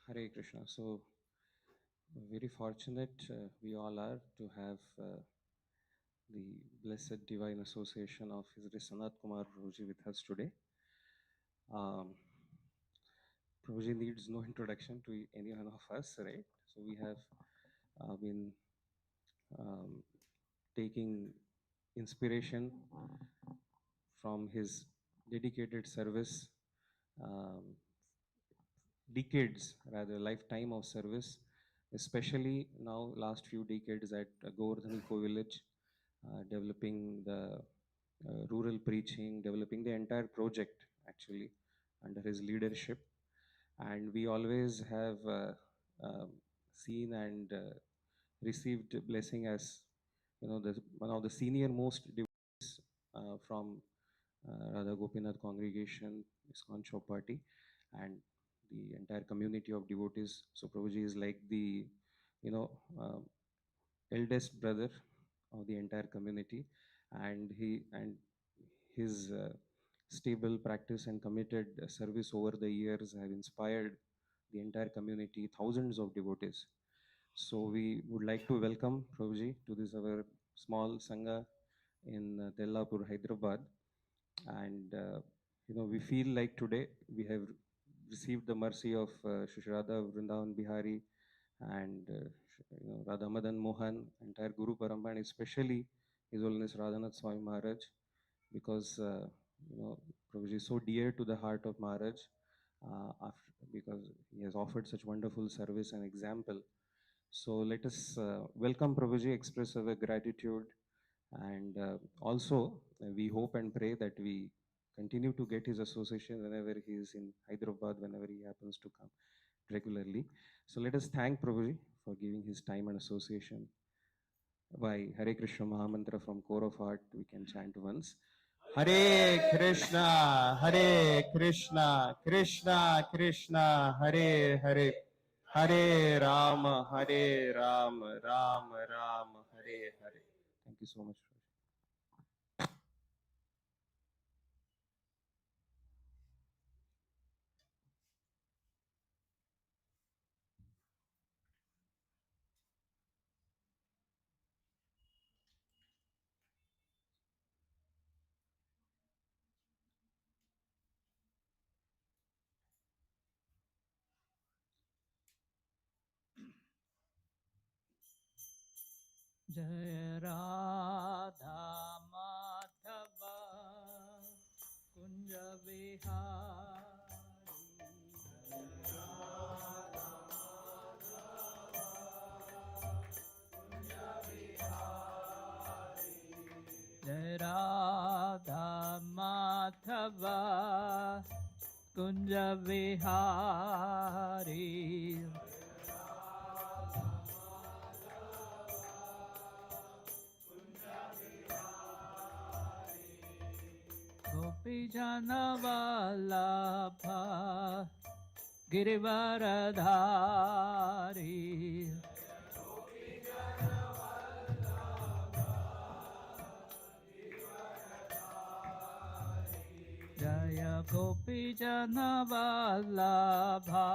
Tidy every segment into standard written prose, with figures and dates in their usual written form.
Hare Krishna. So, very fortunate we all are to have the blessed divine association of His Sanat Kumar Prabhuji with us today. Um, Prabhuji needs no introduction to any one of us, right? So, we have been um, taking inspiration from his dedicated service, um, decades, rather, lifetime of service, especially now, last few decades at Govardhan village, developing the rural preaching, developing the entire project actually under his leadership. And we always have um seen and received blessing as one of the senior most devotees from Radha Gopinath congregation, ISKCON Chowpatty, and the entire community of devotees. So Prabhuji is like the, you know, eldest brother of the entire community, and his stable practice and committed service over the years have inspired the entire community, thousands of devotees. So we would like to welcome Prabhuji to this our small sangha in Tellapur, Hyderabad. And we feel like today we have received the mercy of Shri Radha Vrindavan Bihari and Radha Madan Mohan, entire Guru Parampara, and especially His Holiness Radhanath Swami Maharaj, because Prabhuji is so dear to the heart of Maharaj, because he has offered such wonderful service and example. So let us welcome Prabhuji, express our gratitude, and also we hope and pray that we continue to get his association whenever he is in Hyderabad, whenever he happens to come regularly. So let us thank Prabhuji for giving his time and association. By Hare Krishna Mahamantra from core of heart, we can chant once. Hare Krishna, Hare Krishna, Krishna Krishna, Hare Hare, Hare Rama, Hare Rama, Rama Rama, Hare Hare. Thank you so much. Jai Radha Madhava Kunja Vihari Jai Radha Madhava Kunja Vihari Gopijanavalabha Girivaradhari Jaya Gopijanavalabha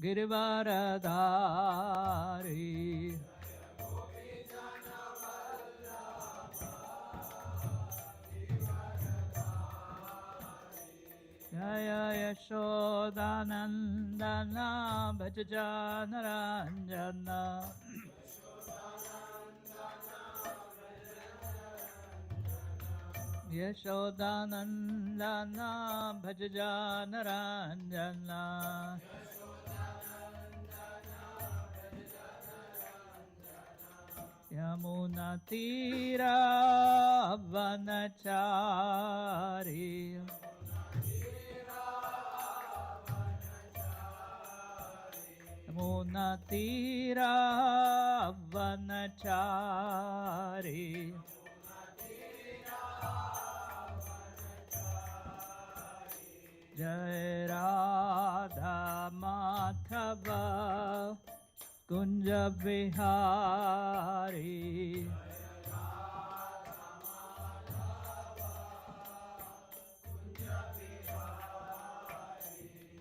Girivaradhari Jaya Yashodanandana Bhajanaranjana Yashodanandana Bhajanaranjana Yamuna Tira Vanachari Yamuna Tira Vanachari Jai Radha Madhava Kunja Vihari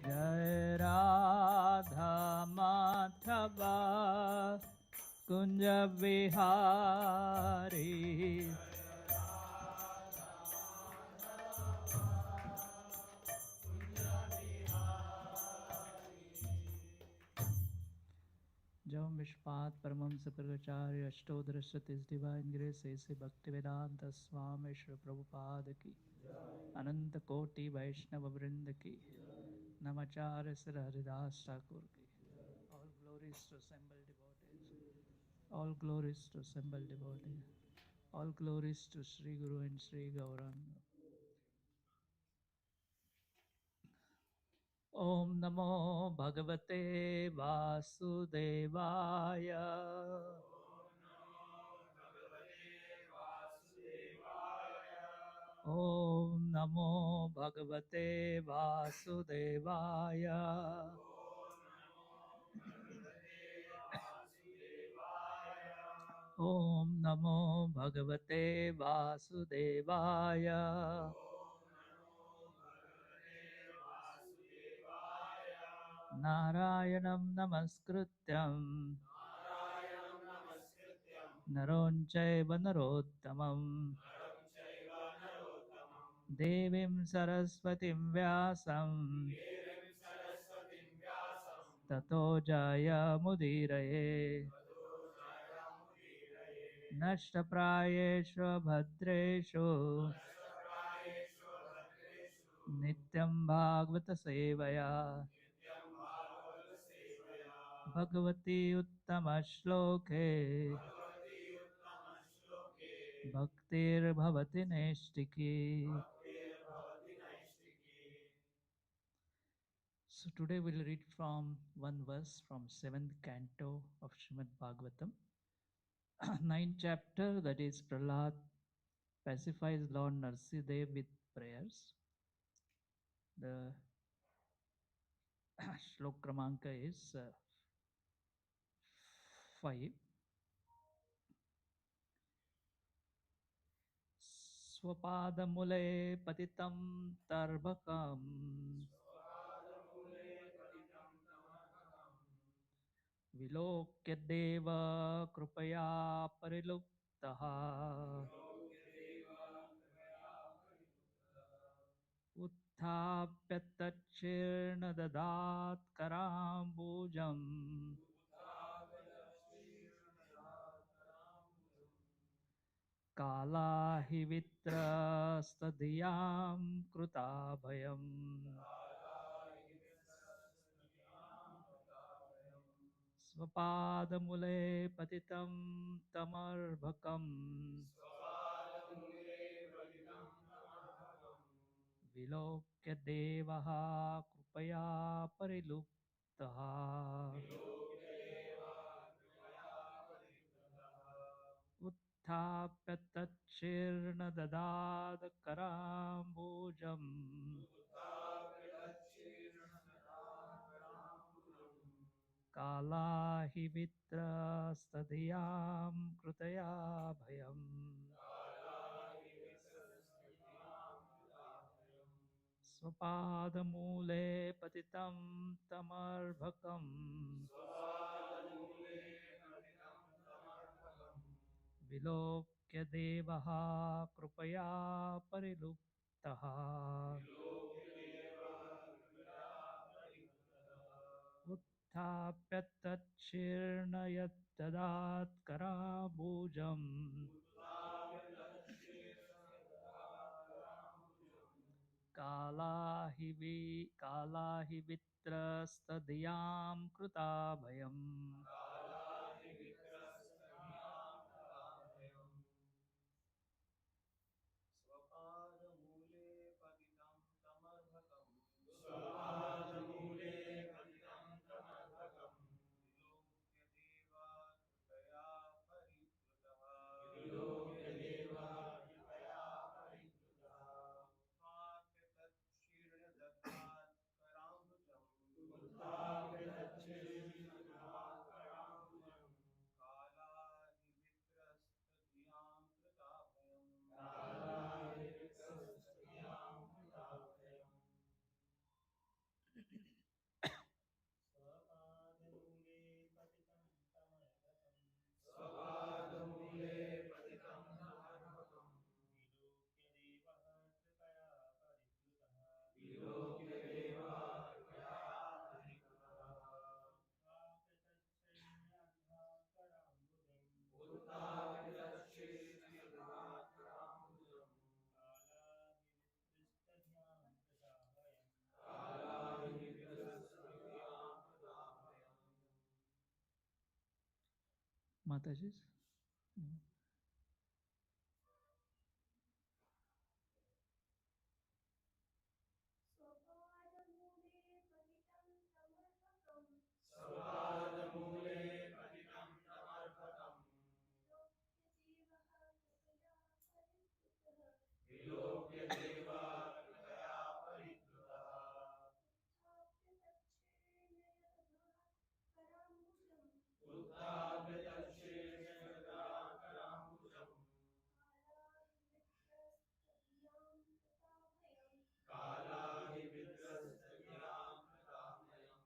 Jai Radha Vihari. Jam Vishpat Paramamsa Parvacharya Ashtodhara Sati's Divine Grace A.C. Bhaktivedanta Swami Shri Prabhupada Ki Ananta Koti Vaishnava Vrinda Ki Namacharya Sri Haridas Thakur Ki. All glories to assembled devotees. All glories to assembled devotees. All glories to Sri Guru and Sri Gauranga. Om Namo Bhagavate Vasudevaya. Om Namo Bhagavate Vasudevaya. Om Namo Bhagavate Vasudevaya. Narayanam Namaskrityam Naron Chaiva Narottamam Devim Saraswatim Vyasam Tato Jaya Mudiraye Nashtaprayeshu Bhadreshu Nityam Bhagavata Sevaya Bhagavati Uttama Shloke Bhaktir Bhavati Neshtiki. So today we'll read from one verse from 7th canto of Srimad Bhagavatam. 9th chapter, that is Prahlad pacifies Lord Narsidev with prayers. The shlok kramanka is 5. Swapadamule patitam tarbakam विलोक्य देव कृपया परिलुप्तः उत्थाप्य तच्छीर्ण ददात् कराम्बुजम् काला हि वित्रस्तधियां कृता भयम् स्वपादमूले पतितं तमर्भकम् विलोक्य देवः कृपया परिलुप्तः उत्थाप्य तच्छीर्ण ददाद कराम्बुजम् काला हि वित्रस्तधियां कृतया भयम् स्वपादमूले पतितं तमर्भकम् विलोक्य देवः कृपया परिलुप्तः उत्थाप्य तच्छीर्ण यद्ददात् कराम्बुजम् काला हि वित्रस्तधियां कृता भयम् Mataji's. Mm. स्वपादमूले पतितं तमर्पकम् विलोक्य देवा कृपया परिद्रुतः उत्थाप्य तच्छीर्षगदाकराम्बुजम् कालाभिवित्रस्तगिरां कृतामयम्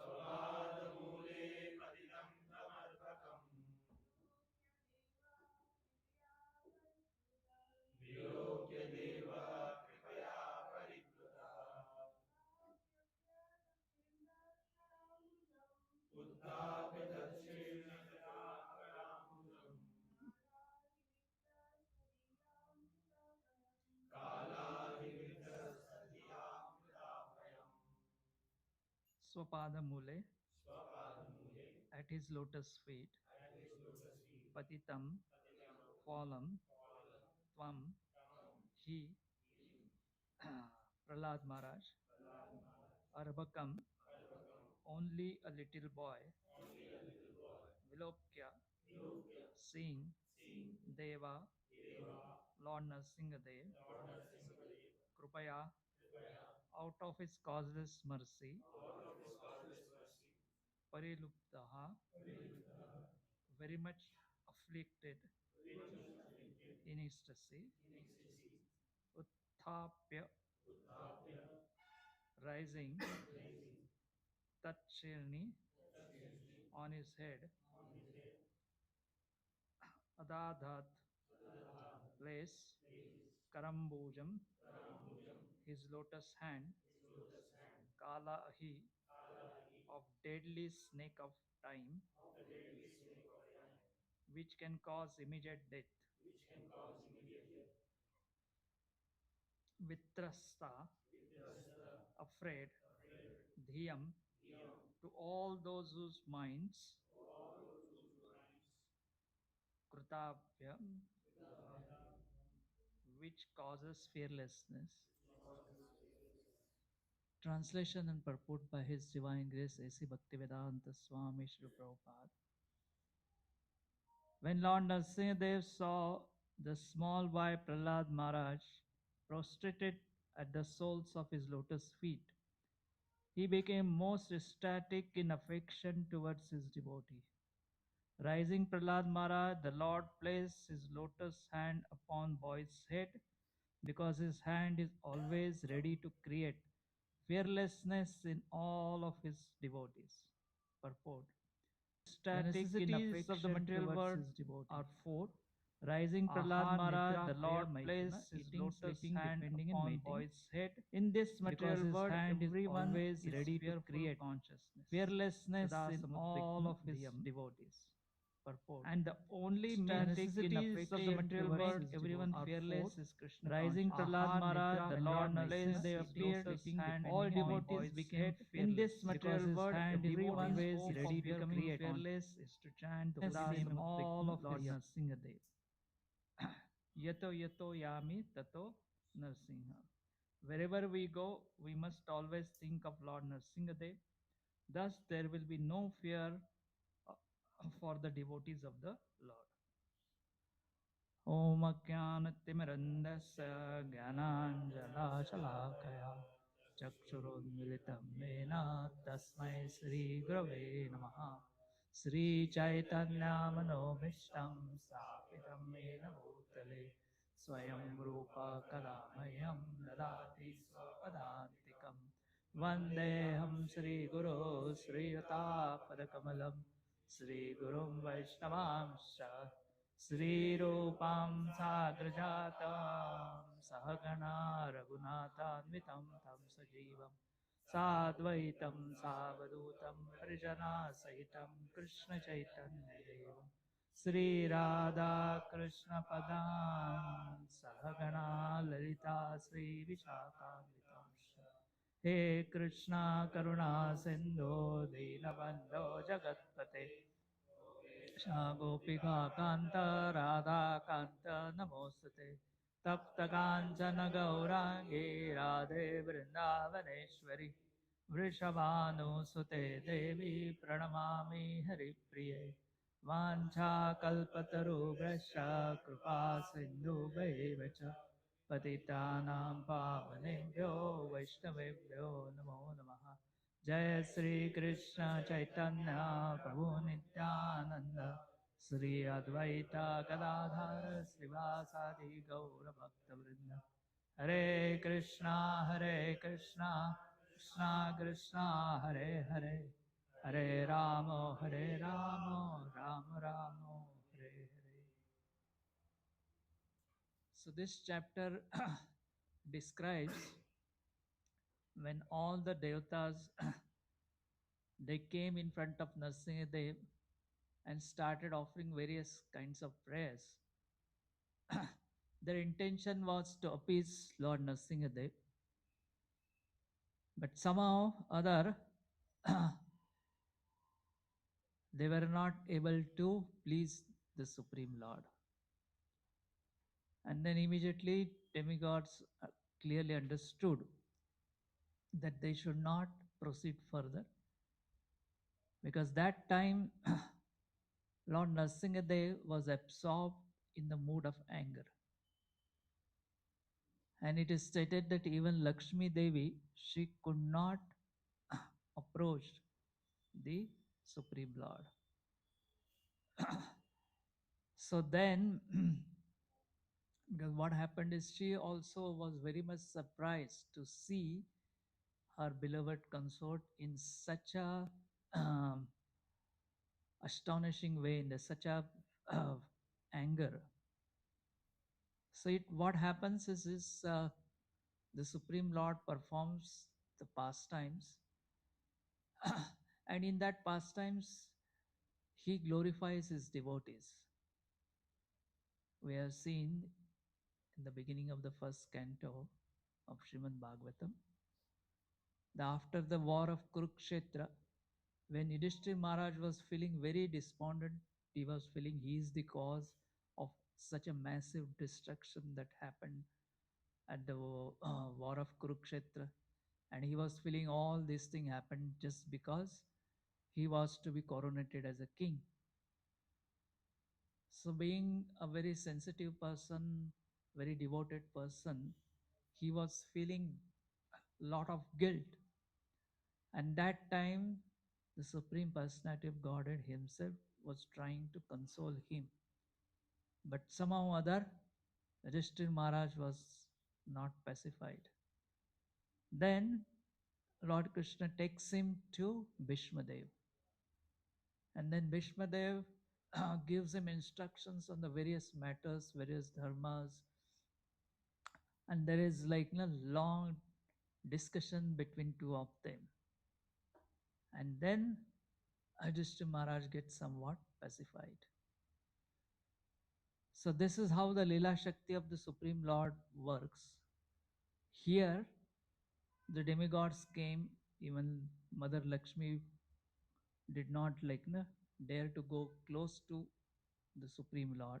स्वपादमूले पतितं तमर्पकम् विलोक्य देवा कृपया परिद्रुतः उत्थाप्य तच्छीर्षगदाकराम्बुजम् कालाभिवित्रस्तगिरां कृतामयम् Swapada Mule, स्वपादमूले at his lotus feet, at his lotus feet Patitam, पतितं fallen, Tvam, he, Prahlad Maharaj, Arbakam, only a little boy, Vilokya, seeing, Deva, Lord Nrsimhadev, Krupaya, out of his causeless mercy, Pariluptaha, very much afflicted in ecstasy, Utthapya, rising, Tatshirni, on his head, Adadhat, place, Karambujam, his lotus hand, Kala Ahi, of deadly snake of time, which can cause immediate death. Vitrasta, afraid, Dhyam, to all those whose minds, Krutavya, which causes fearlessness. Translation and purport by His Divine Grace A.C. Bhaktivedanta Swami Srila Prabhupada. When Lord Nrsimhadev saw the small boy Prahlad Maharaj prostrated at the soles of his lotus feet, he became most ecstatic in affection towards his devotee. Rising Prahlad Maharaj, the Lord placed his lotus hand upon boy's head because his hand is always ready to create fearlessness in all of his devotees. Purport. The necessities of the material world are four. Rising Prahlad Maharaj, the Lord placed his lotus hand upon boy's head. In this material world, everyone is ready to create fearlessness in all of his devotees. Purport. And the only necessities of the material world, everyone fearless is Krishna. Rising Prahlad Maharaj, the Lord Nrsimhadev appeared, all devotees became fearless. In this material world, everyone is ready to create fearless is to chant the holy name of all of Lord Nrsimhadev. Yato yato yami tato Nrsimha. Wherever we go, we must always think of Lord Nrsimhadev. Thus, there will be no fear uh, for the devotees of the Lord. ॐ अज्ञानतिमिरन्दस्य ज्ञानाञ्जलाशलाकया चक्षुरुन्मिलितं येन तस्मै श्रीगुरवे नमः श्रीचैतन्यमनोभीष्टं स्थापितं येन भूतले स्वयं रूप कदा मह्यं ददाति स्वपदान्तिकं वन्देऽहं श्रीगुरो श्रीयुतापदकमलं श्रीगुरुं वैष्णवांश्च श्रीरूपां साग्रजातां सहगणा रघुनाथान्वितं तं सजीवं साद्वैतं सावधूतं परिजनासहितं कृष्णचैतन्यदेवं Sri Radha Krishna Padan Sahagana Lalita Sri Vishakhamritamsha. He Krishna Karuna Sindhu Dinabandho Jagatpate Krishna Gopika Kanta Radha Kanta Namostate Tapta Kanchana Gaurangi Radhe Vrindavaneshwari Vrishabhanu Sute Devi Pranamami Haripriye Vancha Kalpataru Brasha Kripa Sindhu Bhaivacha Patitanam Pavanebhyo Vaishnavebhyo Namo Namaha Jai Sri Krishna Chaitanya Prabhu Nityananda Sri Advaita Gadadhara Srivasadi Gaura Bhakta Vrinda Hare Krishna Krishna Krishna Hare Hare Hare Rama Rama Rama Hare Hare. So this chapter describes when all the devatas they came in front of Nrsimhadev and started offering various kinds of prayers. Their intention was to appease Lord Nrsimhadev, but somehow other they were not able to please the Supreme Lord. And then immediately demigods clearly understood that they should not proceed further, because that time Lord Nrsimhadev was absorbed in the mood of anger. And it is stated that even Lakshmi Devi, she could not approach the Supreme Lord. So then, because what happened is she also was very much surprised to see her beloved consort in such a um, astonishing way, in such a anger. So what happens is the Supreme Lord performs the pastimes, and in that pastimes, he glorifies his devotees. We have seen in the beginning of the first canto of Srimad Bhagavatam, that after the war of Kurukshetra, when Yudhishthira Maharaj was feeling very despondent, he was feeling he is the cause of such a massive destruction that happened at the war of Kurukshetra, and he was feeling all this thing happened just because he was to be coronated as a king. So being a very sensitive person, very devoted person, he was feeling a lot of guilt. And that time, the Supreme Personality of Godhead himself was trying to console him. But somehow or other, Yudhishthira Maharaj was not pacified. Then Lord Krishna takes him to Bhishmadev. And then Bhishmadev gives him instructions on the various matters, various dharmas. And there is like a long discussion between two of them. And then Yudhishthira Maharaj gets somewhat pacified. So this is how the Leela Shakti of the Supreme Lord works. Here, the demigods came, even Mother Lakshmi did not dare to go close to the Supreme Lord.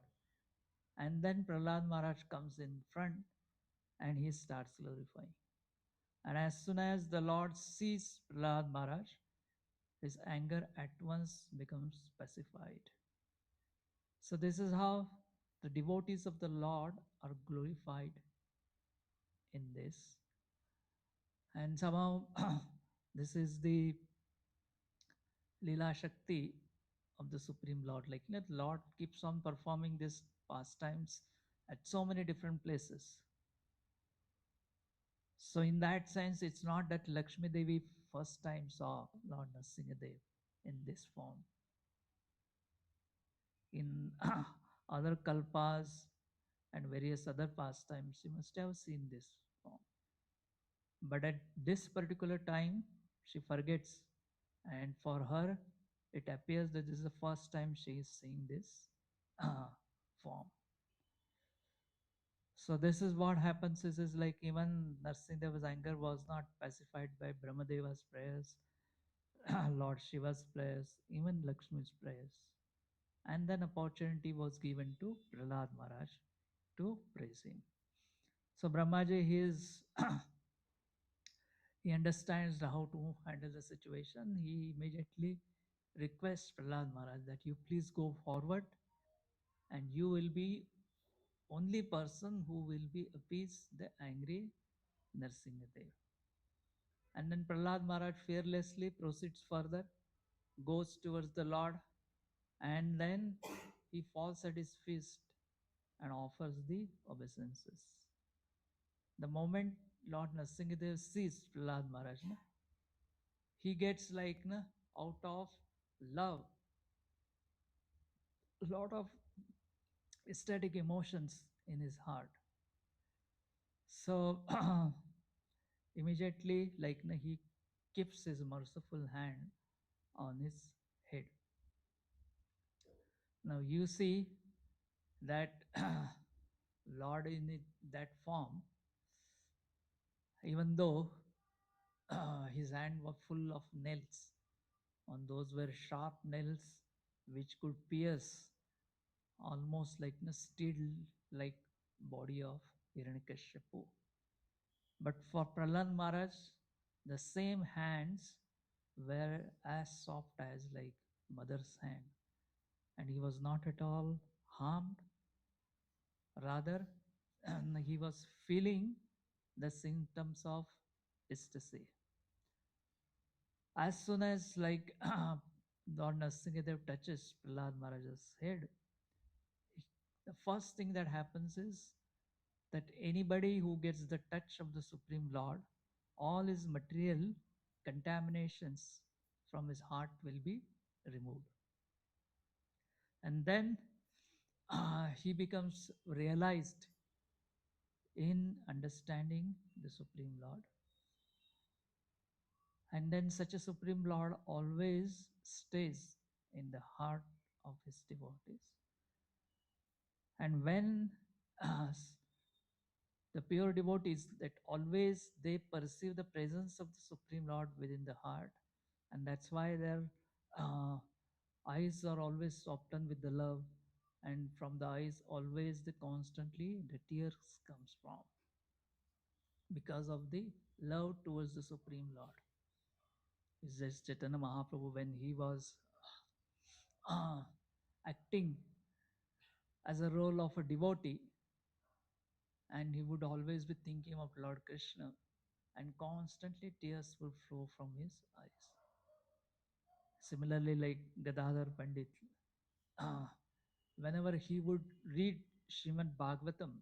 And then Prahlad Maharaj comes in front and he starts glorifying. And as soon as the Lord sees Prahlad Maharaj, his anger at once becomes pacified. So this is how the devotees of the Lord are glorified in this. And somehow this is the Leela Shakti of the Supreme Lord. Like the Lord keeps on performing these pastimes at so many different places. So in that sense, it's not that Lakshmi Devi first time saw Lord Nrsimhadev in this form. In other kalpas and various other pastimes, she must have seen this form. But at this particular time, she forgets. And for her, it appears that this is the first time she is seeing this. form. So this is what happens is like even Narsindeva's anger was not pacified by Brahmadeva's prayers, Lord Shiva's prayers, even Lakshmi's prayers. And then opportunity was given to Prahlad Maharaj to praise him. So Brahmaji, he understands how to handle the situation. He immediately requests Prahlad Maharaj that you please go forward and you will be only person who will be appease the angry Narsingadev. And then Prahlad Maharaj fearlessly proceeds further, goes towards the Lord, and then he falls at his feet and offers the obeisances. The moment Lord Narsingadev sees Prahlad Maharaj, he gets like out of love, a lot of ecstatic emotions in his heart. So immediately, like he keeps his merciful hand on his head. Now you see that Lord in that form, even though his hand was full of nails, and those were sharp nails which could pierce almost like the steel like body of Hiranyakashipu. But for Prahlad Maharaj, the same hands were as soft as like mother's hand, and he was not at all harmed. Rather, he was feeling the symptoms of ecstasy. As soon as like Lord Nrsingadev touches Prahlad Maharaj's head, the first thing that happens is that anybody who gets the touch of the Supreme Lord, all his material contaminations from his heart will be removed. And then he becomes realized in understanding the Supreme Lord. And then such a Supreme Lord always stays in the heart of his devotees. And when the pure devotees, that always they perceive the presence of the Supreme Lord within the heart, and that's why their uh, eyes are always softened with the love, and from the eyes always the constantly the tears comes from, because of the love towards the Supreme Lord. It's just Chaitanya Mahaprabhu, when he was uh, acting as a role of a devotee, and he would always be thinking of Lord Krishna, and constantly tears would flow from his eyes. Similarly, like Gadadhar Pandit, whenever he would read Srimad Bhagavatam,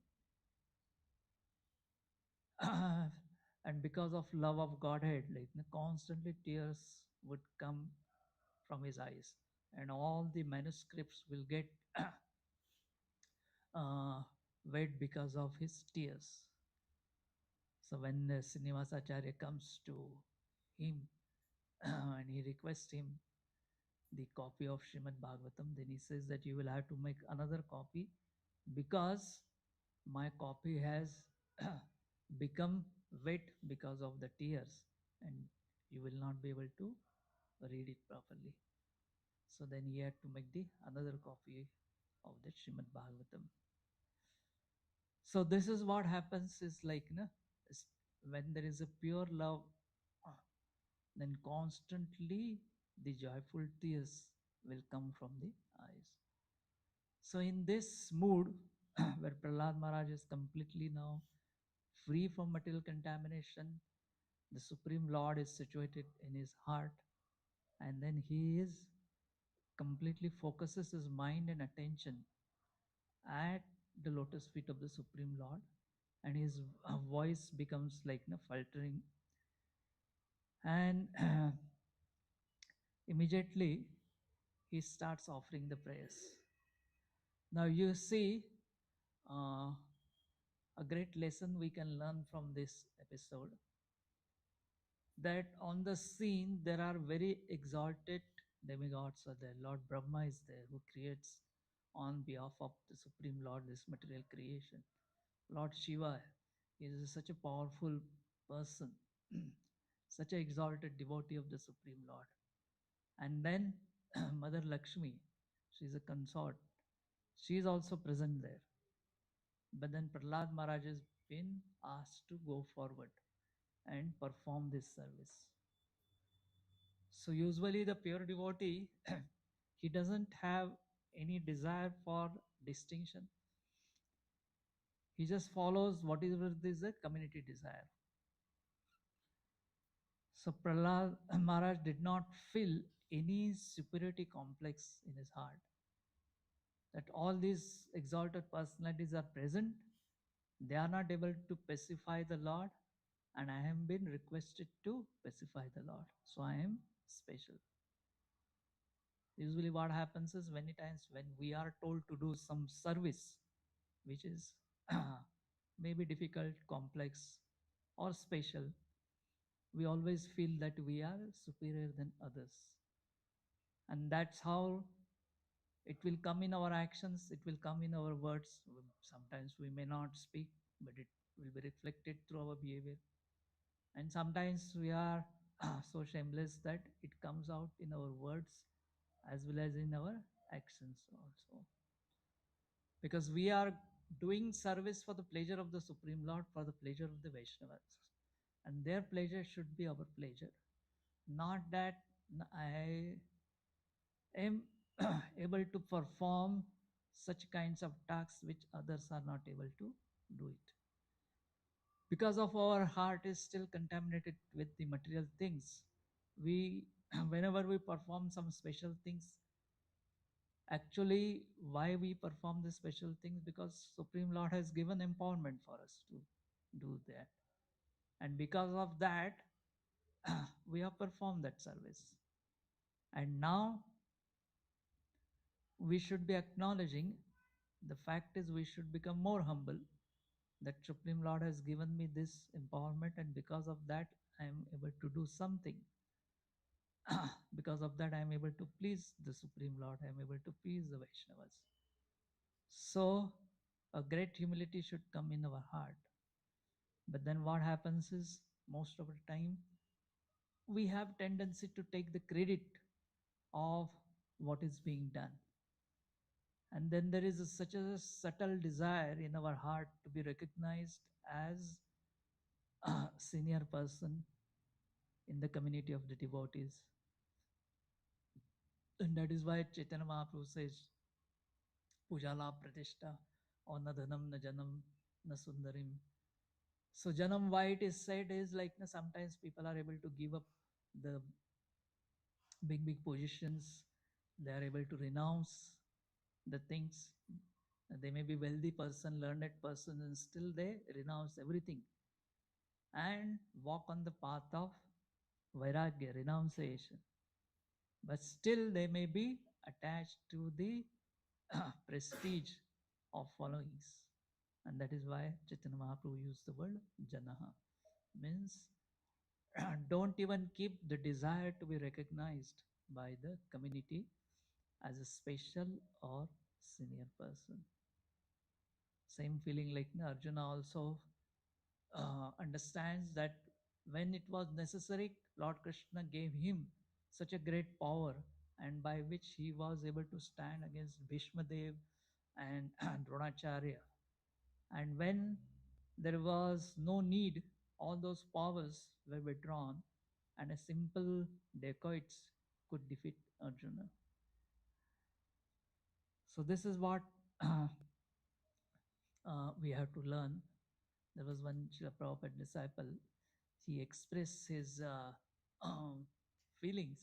and because of love of Godhead, like constantly tears would come from his eyes, and all the manuscripts will get wet because of his tears. So when Srinivasacharya comes to him and he requests him the copy of Srimad Bhagavatam, then he says that you will have to make another copy, because my copy has become wet because of the tears, and you will not be able to read it properly. So then he had to make the another copy of the Srimad Bhagavatam. So this is what happens is like when there is a pure love, then constantly the joyful tears will come from the eyes. So in this mood, where Prahlad Maharaj is completely now free from material contamination, the Supreme Lord is situated in his heart, and then he is completely focuses his mind and attention at the lotus feet of the Supreme Lord, and his voice becomes like faltering, and immediately he starts offering the prayers. Now you see a great lesson we can learn from this episode, that on the scene there are very exalted demigods are there. Lord Brahma is there, who creates on behalf of the Supreme Lord, this material creation. Lord Shiva is such a powerful person, such an exalted devotee of the Supreme Lord. And then Mother Lakshmi, she is a consort. She is also present there. But then Prahlad Maharaj has been asked to go forward and perform this service. So usually the pure devotee, he doesn't have any desire for distinction. He just follows whatever is the community desire. So Prahlad Maharaj did not feel any superiority complex in his heart. That all these exalted personalities are present, they are not able to pacify the Lord, and I have been requested to pacify the Lord. So I am special. Usually what happens is many times when we are told to do some service, which is maybe difficult, complex, or special, we always feel that we are superior than others. And that's how it will come in our actions, it will come in our words. Sometimes we may not speak, but it will be reflected through our behavior. And sometimes we are so shameless that it comes out in our words as well as in our actions also. Because we are doing service for the pleasure of the Supreme Lord, for the pleasure of the Vaishnavas. And their pleasure should be our pleasure. Not that I am able to perform such kinds of tasks which others are not able to do it. Because of our heart is still contaminated with the material things, we whenever we perform some special things, actually why we perform the special things, because Supreme Lord has given empowerment for us to do that, and because of that we have performed that service. And now we should be acknowledging the fact is we should become more humble, that Supreme Lord has given me this empowerment, and because of that I am able to do something. Because of that I am able to please the Supreme Lord, I am able to please the Vaishnavas. So a great humility should come in our heart. But then what happens is most of the time we have tendency to take the credit of what is being done. And then there is such a subtle desire in our heart to be recognized as a senior person in the community of the devotees. And that is why Chaitanya Mahaprabhu says, Pujala Pratishta, or na dhanam, na janam, na sundarim. So janam, why it is said is like sometimes people are able to give up the big positions. They are able to renounce the things. They may be wealthy person, learned person, and still they renounce everything and walk on the path of vairagya, renunciation. But still they may be attached to the prestige of followings. And that is why Chaitanya Mahaprabhu used the word janaha. Means don't even keep the desire to be recognized by the community as a special or senior person. Same feeling like Arjuna also understands that when it was necessary, Lord Krishna gave him such a great power, and by which he was able to stand against Bhishma Dev and Dronacharya. And when there was no need, all those powers were withdrawn, and a simple dacoits could defeat Arjuna. So this is what we have to learn. There was one Srila Prabhupada disciple. He expressed his feelings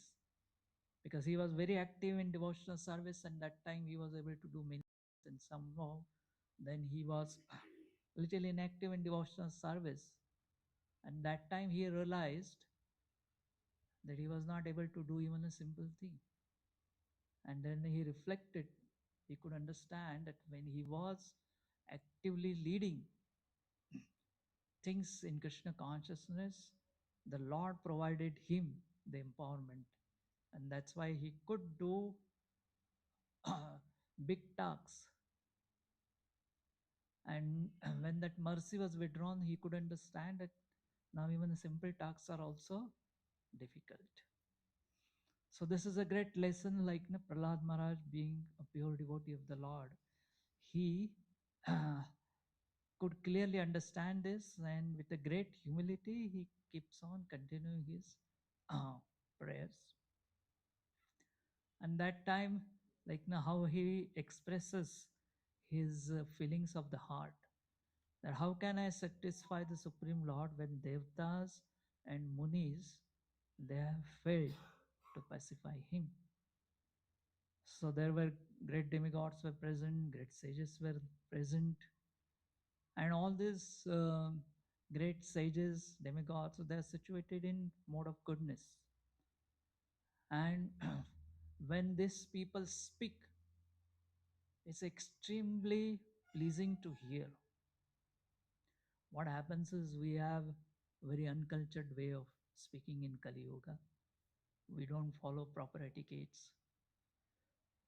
because he was very active in devotional service, and that time he was able to do many things, and somehow then he was little inactive in devotional service, and that time he realized that he was not able to do even a simple thing. And then he reflected, he could understand that when he was actively leading things in Krishna consciousness, the Lord provided him the empowerment. And that's why he could do big talks. And when that mercy was withdrawn, he could understand that now even the simple tasks are also difficult. So this is a great lesson, like Prahlad Maharaj being a pure devotee of the Lord. He could clearly understand this, and with a great humility, he keeps on continuing his prayers. And that time, like how he expresses his feelings of the heart, that how can I satisfy the Supreme Lord when Devtas and Munis, they have failed to pacify him. So there were great demigods were present, great sages were present, and all these great sages, demigods, they are situated in mode of goodness. And when these people speak, it's extremely pleasing to hear. What happens is we have very uncultured way of speaking in Kali Yuga. We don't follow proper etiquettes.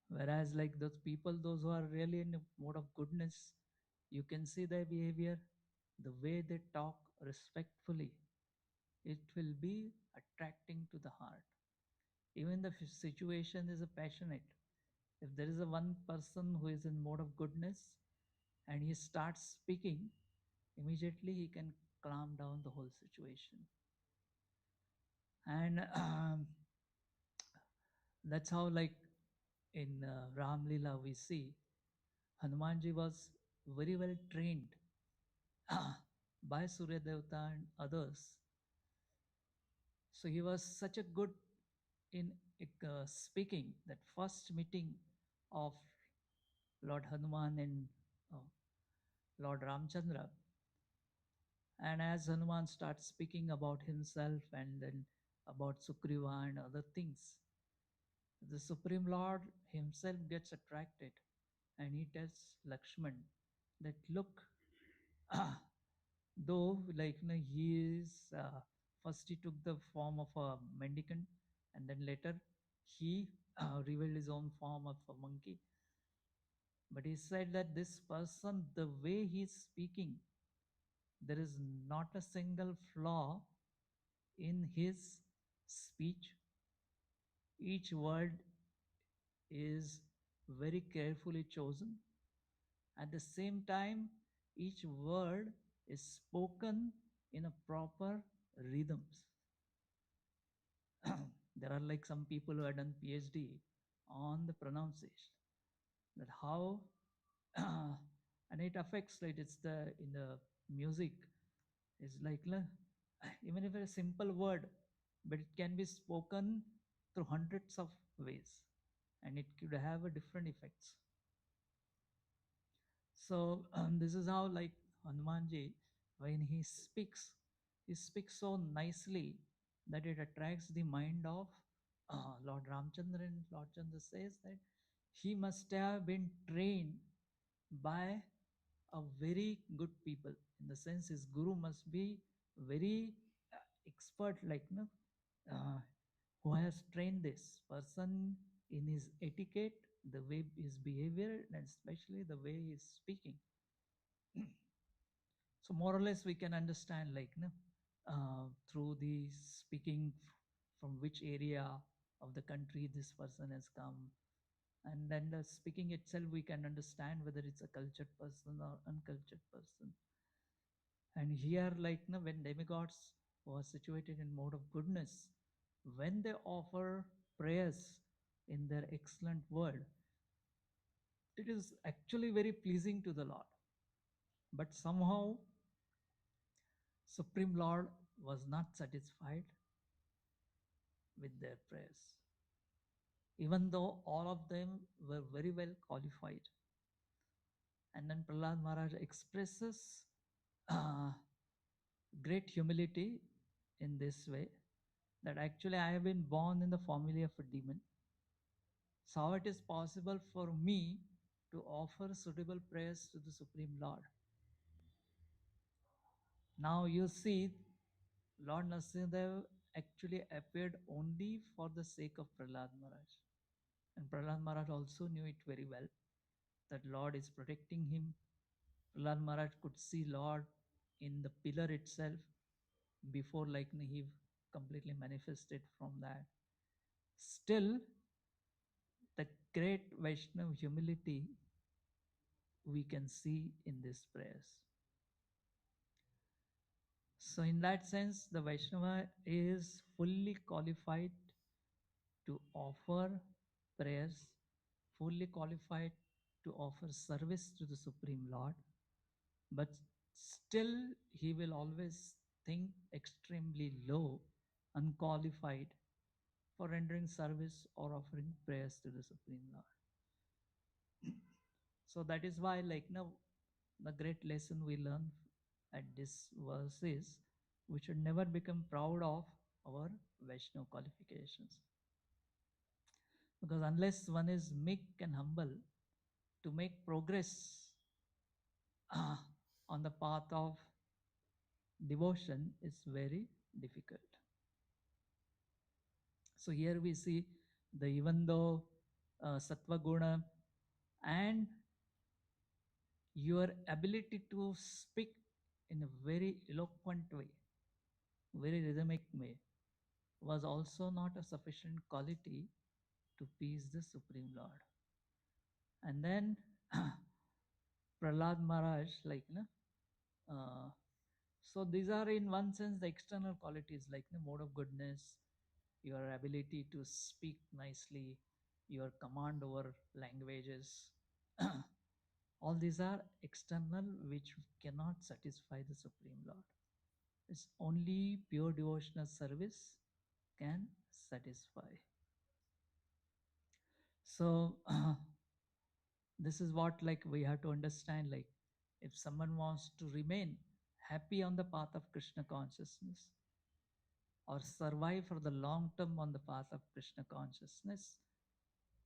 Whereas like those people, those who are really in a mode of goodness, you can see their behavior, the way they talk respectfully, it will be attracting to the heart. Even the situation is a passionate. If there is a one person who is in mode of goodness and he starts speaking, immediately he can calm down the whole situation. And that's how, like in Ram Leela, we see Hanumanji was very well trained by Surya Devata and others. So he was such a good in speaking, that first meeting of Lord Hanuman and uh, Lord Ramchandra. And as Hanuman starts speaking about himself and then about Sugriva and other things, the Supreme Lord himself gets attracted and he tells Lakshman that look, though like he is first he took the form of a mendicant and then later he revealed his own form of a monkey. But he said that this person, the way he is speaking, there is not a single flaw in his speech. Each word is very carefully chosen. At the same time, each word is spoken in a proper rhythms. There are like some people who have done PhD on the pronunciation, that how and it affects, like it's the in the music, it's like even if a simple word, but it can be spoken through hundreds of ways and it could have a different effects. So this is how like Hanumanji, when he speaks so nicely that it attracts the mind of Lord Ramchandra, and Lord Chandra says that he must have been trained by a very good people. In the sense, his guru must be very expert, like uh, who has trained this person in his etiquette, the way his behavior, and especially the way he's speaking. So more or less we can understand, like through the speaking from which area of the country this person has come, and then the speaking itself we can understand whether it's a cultured person or uncultured person. And here, like when demigods were situated in mode of goodness, when they offer prayers in their excellent word, it is actually very pleasing to the Lord. But somehow Supreme Lord was not satisfied with their prayers, even though all of them were very well qualified. And then Prahlad Maharaj expresses uh, great humility in this way, that actually I have been born in the family of a demon. So how it is possible for me to offer suitable prayers to the Supreme Lord? Now you see, Lord Nrsimhadev actually appeared only for the sake of Prahlad Maharaj. And Prahlad Maharaj also knew it very well. that Lord is protecting him. Prahlad Maharaj could see Lord in the pillar itself before he completely manifested from that. Still, the great Vaishnav humility we can see in these prayers. So, in that sense, the Vaishnava is fully qualified to offer prayers, fully qualified to offer service to the Supreme Lord, but still he will always think extremely low, unqualified for rendering service or offering prayers to the Supreme Lord. So that is why, the great lesson we learn at this verse is we should never become proud of our Vaishnava qualifications. Because unless one is meek and humble, to make progress on the path of devotion is very difficult. So here we see the even though sattva guna and your ability to speak in a very eloquent way, very rhythmic way, was also not a sufficient quality to please the Supreme Lord. And then Prahlad Maharaj, so these are in one sense the external qualities like the mode of goodness, your ability to speak nicely, your command over languages. All these are external which cannot satisfy the Supreme Lord. It's only pure devotional service can satisfy. So this is what we have to understand, if someone wants to remain happy on the path of Krishna consciousness or survive for the long term on the path of Krishna consciousness,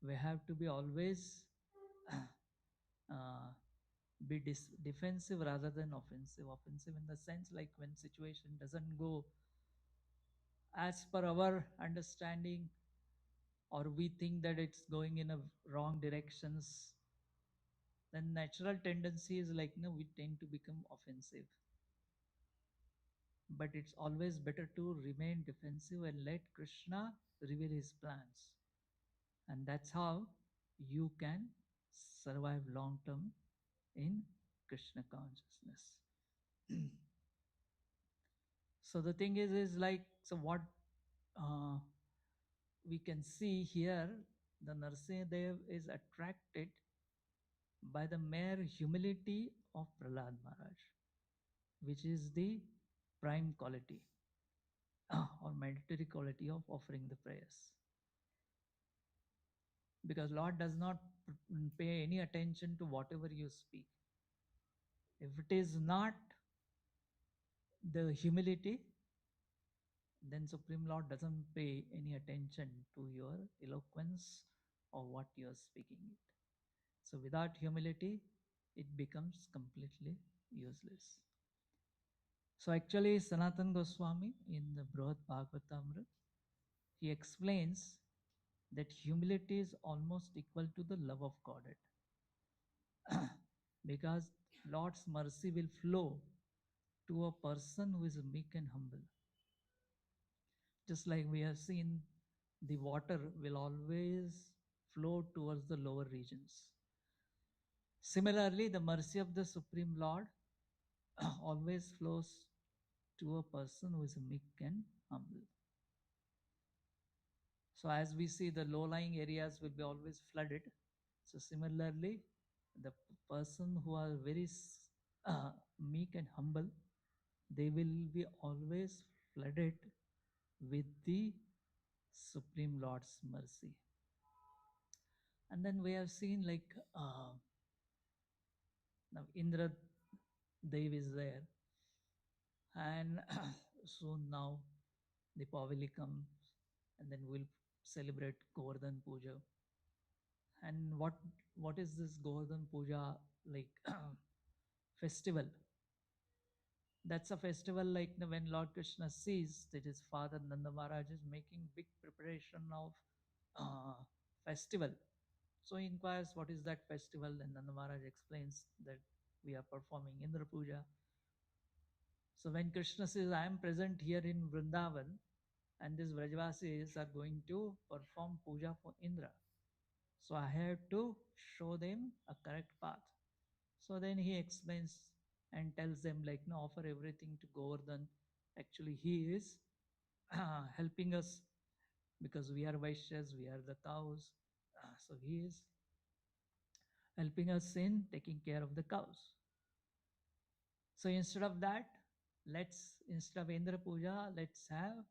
we have to be always uh, be defensive rather than offensive. Offensive in the sense when situation doesn't go as per our understanding, or we think that it's going in a wrong directions, then natural tendency is we tend to become offensive. But it's always better to remain defensive and let Krishna reveal his plans. And that's how you can survive long term in Krishna consciousness. So the thing is so what uh, we can see here, the Narsimhadev is attracted by the mere humility of Prahlad Maharaj, which is the prime quality or mandatory quality of offering the prayers. Because Lord does not pay any attention to whatever you speak. If it is not the humility, then Supreme Lord doesn't pay any attention to your eloquence or what you are speaking it. So without humility, it becomes completely useless. So actually, Sanatan Goswami in the Brihad Bhagavatam, he explains that humility is almost equal to the love of Godhead. Because Lord's mercy will flow to a person who is meek and humble. Just like we have seen, the water will always flow towards the lower regions. Similarly, the mercy of the Supreme Lord always flows to a person who is meek and humble. So as we see, the low-lying areas will be always flooded. So similarly, the person who are very meek and humble, they will be always flooded with the Supreme Lord's mercy. And then we have seen now Indra Dev is there, and soon now Deepavali comes, and then we'll celebrate Govardhan Puja. And what is this Govardhan Puja festival? That's a festival when Lord Krishna sees that his father Nanda Maharaj is making big preparation of festival. So he inquires what is that festival, and Nanda Maharaj explains that we are performing Indra Puja. So when Krishna says, I am present here in Vrindavan, and these Vrajavasis are going to perform puja for Indra, so I have to show them a correct path. So then he explains and tells them, like, no, offer everything to Govardhan. Actually, he is helping us because we are Vaishyas, we are the cows. So he is helping us in taking care of the cows. So instead of that, instead of Indra Puja, let's have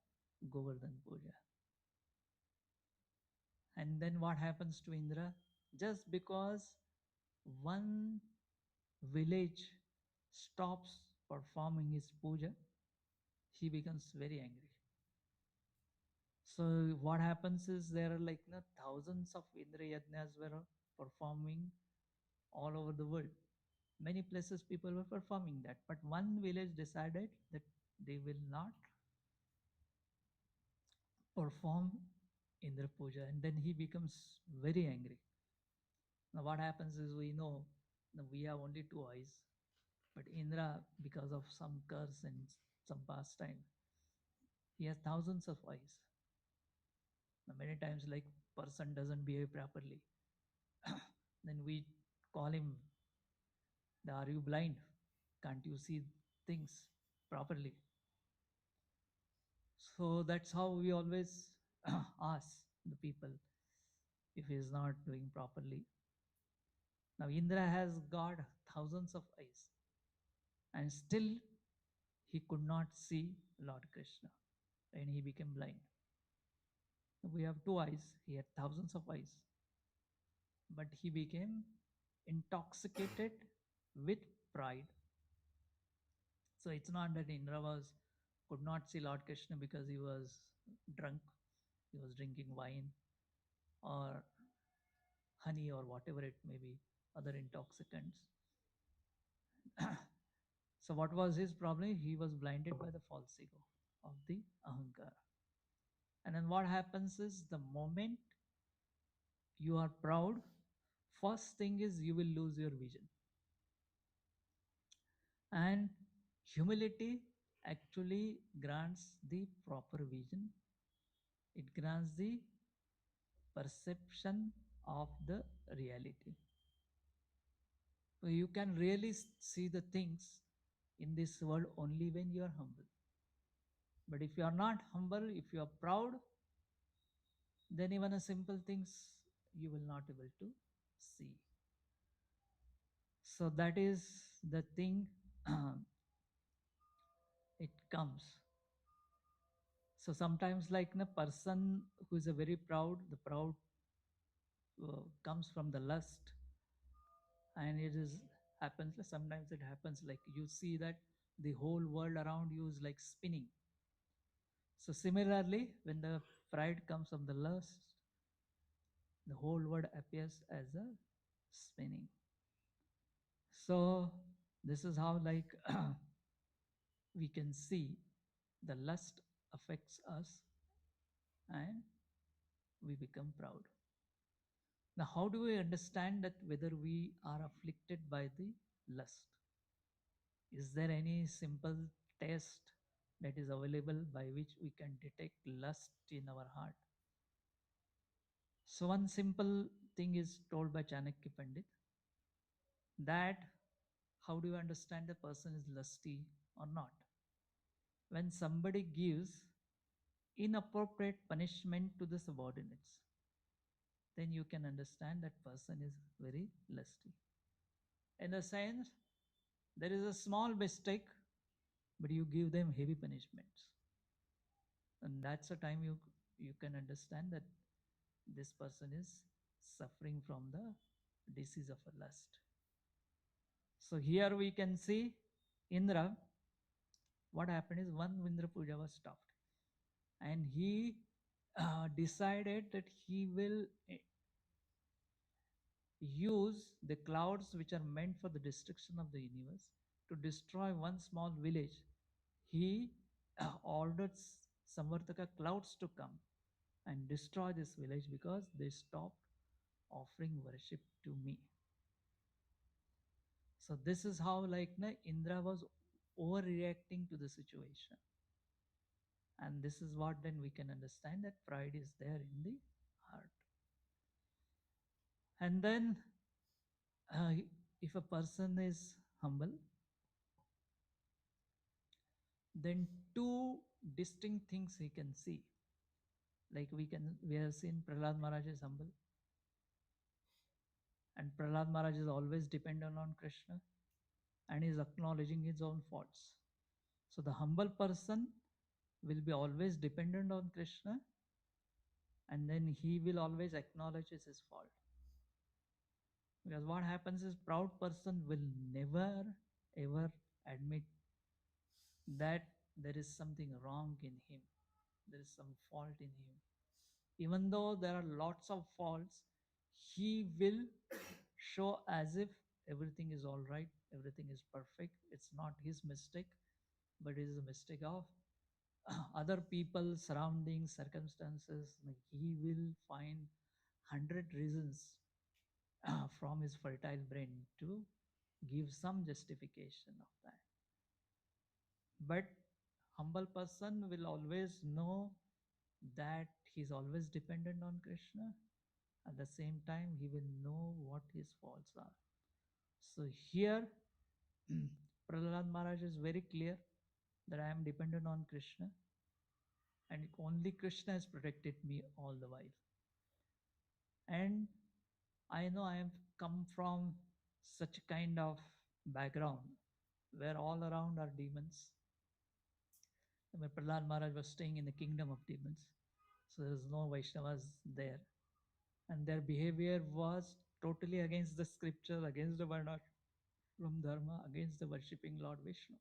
Govardhan Puja. And then what happens to Indra? Just because one village stops performing his puja, he becomes very angry. So what happens is there are like thousands of Indra Yajnas were performing all over the world. Many places people were performing that, but one village decided that they will not perform Indra Puja, and then he becomes very angry. Now what happens is we know now we have only two eyes, but Indra, because of some curse and some pastime, he has thousands of eyes. Now many times like person doesn't behave properly, then we call him, are you blind? Can't you see things properly? So that's how we always ask the people if he is not doing properly. Now Indra has got thousands of eyes, and still he could not see Lord Krishna, and he became blind. We have two eyes, he had thousands of eyes, but he became intoxicated with pride. So it's not that Indra could not see Lord Krishna because he was drunk, he was drinking wine or honey or whatever it may be, other intoxicants. So what was his problem? He was blinded by the false ego of the ahankara. And then what happens is the moment you are proud, first thing is you will lose your vision. And humility actually grants the proper vision. It grants the perception of the reality. So you can really see the things in this world only when you are humble. But if you are not humble, if you are proud, then even a simple things you will not able to see. So that is the thing. It comes. So sometimes like a person who is a very proud, the proud comes from the lust, and it is happens sometimes it happens like you see that the whole world around you is like spinning. So similarly, when the pride comes from the lust, the whole world appears as a spinning. So this is how like we can see the lust affects us and we become proud. Now how do we understand that whether we are afflicted by the lust? Is there any simple test that is available by which we can detect lust in our heart? So one simple thing is told by Chanakya Pandit, that how do you understand the person is lusty or not? When somebody gives inappropriate punishment to the subordinates, then you can understand that person is very lusty. In the sense, there is a small mistake, but you give them heavy punishments. And that's the time you can understand that this person is suffering from the disease of a lust. So here we can see Indra. What happened is one Indra Puja was stopped, and he decided that he will use the clouds which are meant for the destruction of the universe to destroy one small village. He ordered Samvartaka clouds to come and destroy this village because they stopped offering worship to me. So this is how Indra was overreacting to the situation. And this is what then we can understand that pride is there in the heart. And then uh, if a person is humble, then two distinct things he can see. Like we have seen Prahlad Maharaj is humble, and Prahlad Maharaj is always dependent on Krishna, and is acknowledging his own faults. So the humble person will be always dependent on Krishna, and then he will always acknowledge his fault. Because what happens is proud person will never ever admit that there is something wrong in him, there is some fault in him. Even though there are lots of faults, he will show as if everything is all right, everything is perfect. It's not his mistake, but it is a mistake of other people, surroundings, circumstances. He will find 100 reasons from his fertile brain to give some justification of that. But humble person will always know that he's always dependent on Krishna. At the same time, he will know what his faults are. So here, Prahlad Maharaj is very clear that I am dependent on Krishna, and only Krishna has protected me all the while. And I know I have come from such a kind of background where all around are demons. When Prahlad Maharaj was staying in the kingdom of demons, so there was no Vaishnavas there, and their behavior was totally against the scripture, against the Varna from Dharma, against the worshipping Lord Vishnu.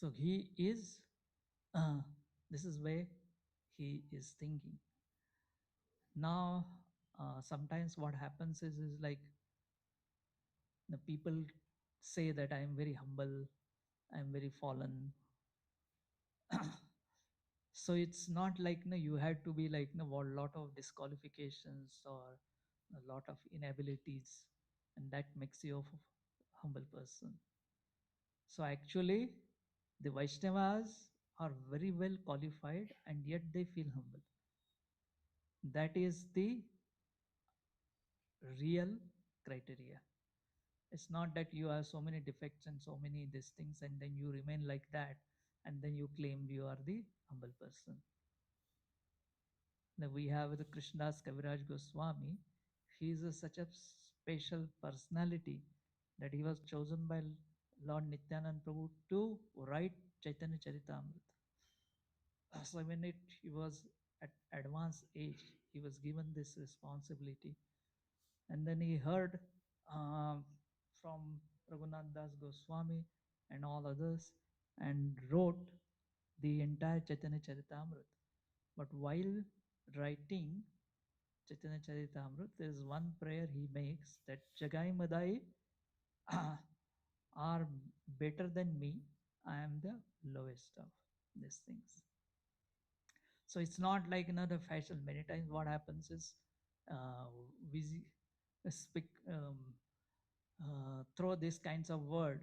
So he is, this is where he is thinking. Now, sometimes what happens is like the people say that I am very humble, I am very fallen. So it's not like you had to be like a lot of disqualifications or a lot of inabilities, and that makes you a humble person. So actually, the Vaishnavas are very well qualified and yet they feel humble. That is the real criteria. It's not that you have so many defects and so many these things and then you remain like that and then you claim you are the humble person. Now we have the Krishnadas Kaviraj Goswami. He is such a special personality that he was chosen by Lord Nityanand Prabhu to write Chaitanya Charitamrita. So when he was at advanced age, he was given this responsibility. And then he heard from Raghunath Das Goswami and all others and wrote the entire Chaitanya Charitamrita. But while writing Chaitanya Charitamrita, there is one prayer he makes that Jagai Madai are better than me. I am the lowest of these things. So it's not like another fashion. Many times what happens is we speak, throw these kinds of word,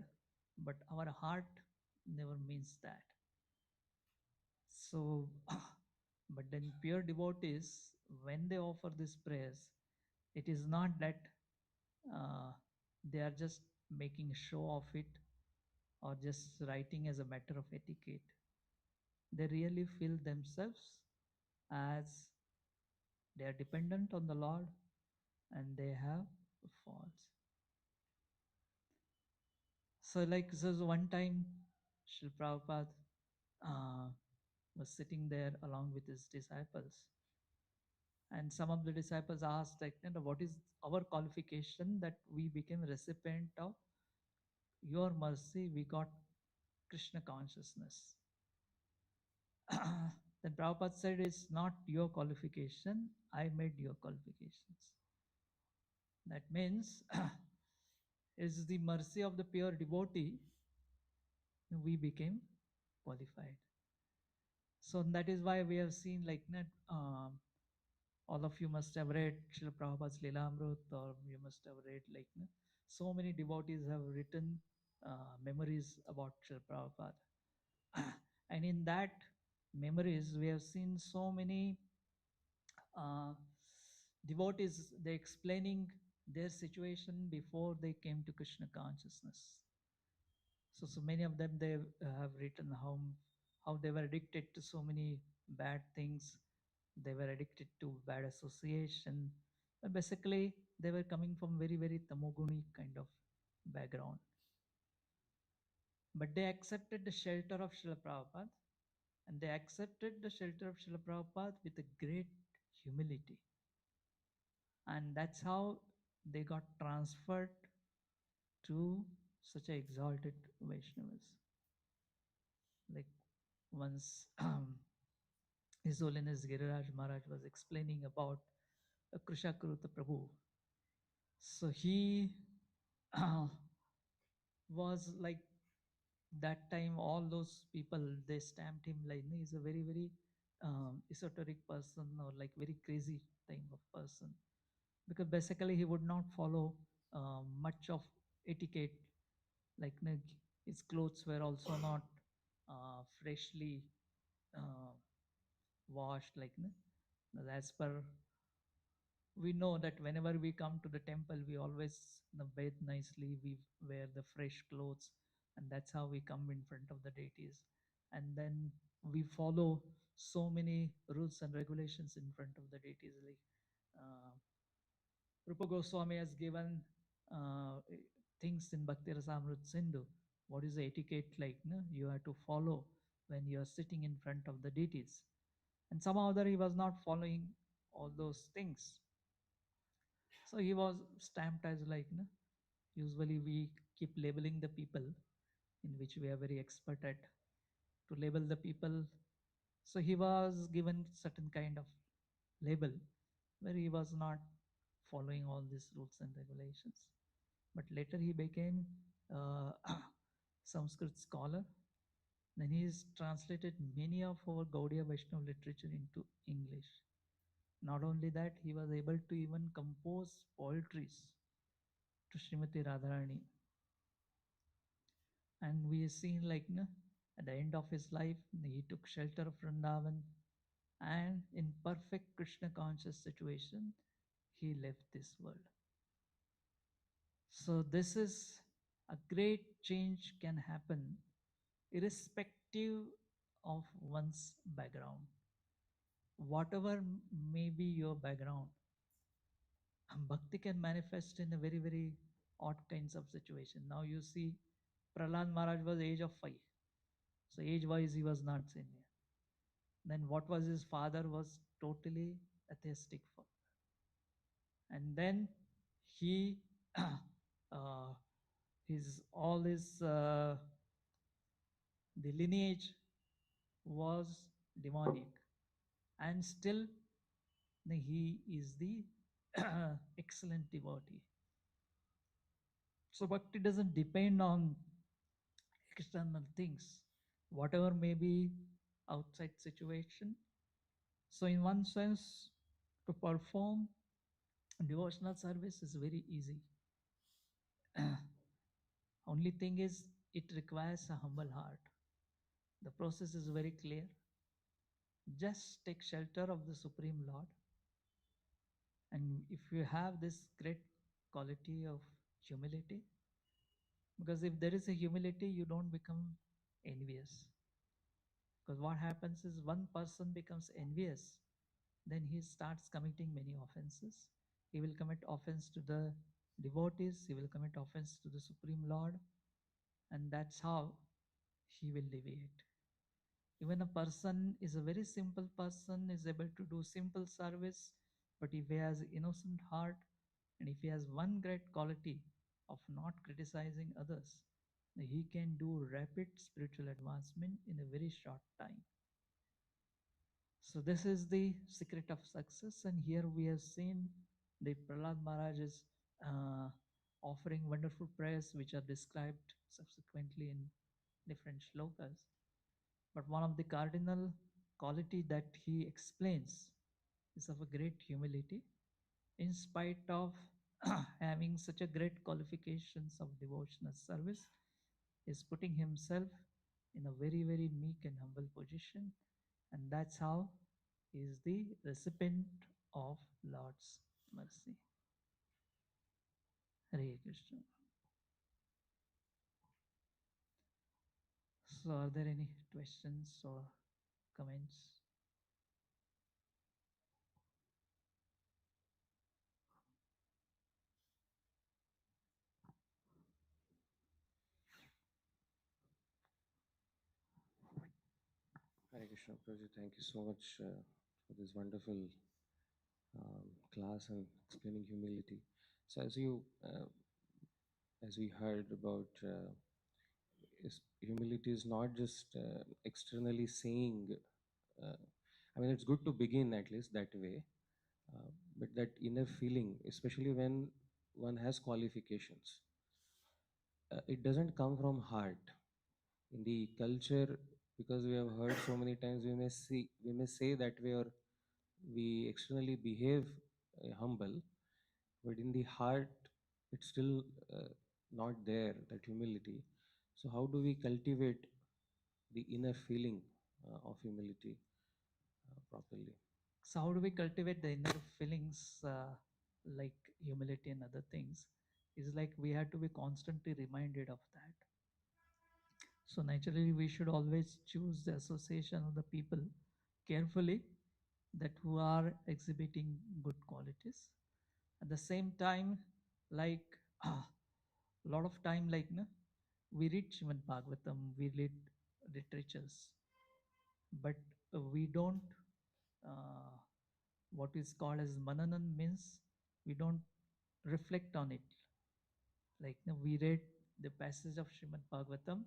but our heart never means that. So, but then pure devotees, when they offer these prayers, it is not that they are just making a show of it or just writing as a matter of etiquette. They really feel themselves as they are dependent on the Lord and they have faults. So one time, Srila Prabhupada was sitting there along with his disciples, and some of the disciples asked, like, what is our qualification that we became recipient of your mercy? We got Krishna consciousness. Then Prabhupada said, it's not your qualification. I made your qualifications. That means, it's the mercy of the pure devotee we became qualified. So that is why we have seen like All of you must have read Srila Prabhupada's Leelamrut, or you must have read like so many devotees have written memories about Srila Prabhupada. And in that memories, we have seen so many uh, devotees, they explaining their situation before they came to Krishna consciousness. So many of them, they have written how they were addicted to so many bad things. They were addicted to bad association. But basically, they were coming from very, very tamoguni kind of background. But they accepted the shelter of Srila Prabhupada, and they accepted the shelter of Srila Prabhupada with a great humility. And that's how they got transferred to such a exalted Vaishnavas. Like once His Holiness Giriraj Maharaj was explaining about Krishakruta Prabhu. So he was like, that time all those people, they stamped him like he's a very, very esoteric person, or like very crazy type of person, because basically he would not follow much of etiquette. Like his clothes were also not freshly uh, washed, like as per, we know that whenever we come to the temple, we always bathe nicely, we wear the fresh clothes, and that's how we come in front of the deities. And then we follow so many rules and regulations in front of the deities. Like uh, Rupa Goswami has given things in Bhakti Rasamrut Sindhu. What is the etiquette like? No? You have to follow when you are sitting in front of the deities. And somehow or other he was not following all those things. So he was stamped as like, usually we keep labeling the people in which we are very expert at, to label the people. So he was given certain kind of label where he was not following all these rules and regulations. But later he became Sanskrit scholar. Then he has translated many of our Gaudiya Vaishnava literature into English. Not only that, he was able to even compose poetries to Srimati Radharani. And we have seen like at the end of his life, he took shelter of Vrindavan, and in perfect Krishna conscious situation, he left this world. So this is a great change can happen irrespective of one's background. Whatever may be your background, bhakti can manifest in a very, very odd kinds of situation. Now you see, Prahlad Maharaj was age of 5. So age-wise, he was not senior. Then what was his father was totally atheistic for. And then he, his all his the lineage was demonic, and still he is the excellent devotee. So bhakti doesn't depend on external things, whatever may be outside situation. So in one sense, to perform devotional service is very easy. Only thing is, it requires a humble heart. The process is very clear. Just take shelter of the Supreme Lord. And if you have this great quality of humility, because if there is a humility, you don't become envious. Because what happens is, one person becomes envious, then he starts committing many offenses. He will commit offense to the devotees, he will commit offense to the Supreme Lord, and that's how he will deviate. Even a person is a very simple person, is able to do simple service, but if he has innocent heart, and if he has one great quality of not criticizing others, he can do rapid spiritual advancement in a very short time. So this is the secret of success, and here we have seen the Prahlad Maharaj is uh, offering wonderful prayers which are described subsequently in different shlokas. But one of the cardinal quality that he explains is of a great humility, in spite of having such a great qualifications of devotional service, is putting himself in a very, very meek and humble position, and that's how he is the recipient of Lord's mercy. Hare Krishna. So, are there any questions or comments? Hare Krishna, Prabhu. Thank you so much for this wonderful class and explaining humility. So, as we heard about, humility is not just externally saying. Uh, I mean, it's good to begin at least that way, but that inner feeling, especially when one has qualifications, it doesn't come from heart. In the culture, because we have heard so many times, we may say that way, or we externally behave humble, but in the heart it's still not there, that humility. So how do we cultivate the inner feeling of humility properly? So, how do we cultivate the inner feelings like humility and other things? Is like we have to be constantly reminded of that. So, naturally, we should always choose the association of the people carefully that who are exhibiting good qualities. At the same time, like a lot of time, like no, we read Srimad Bhagavatam, we read literatures, but we don't uh, what is called as mananan, means we don't reflect on it. Like no, we read the passage of Srimad Bhagavatam,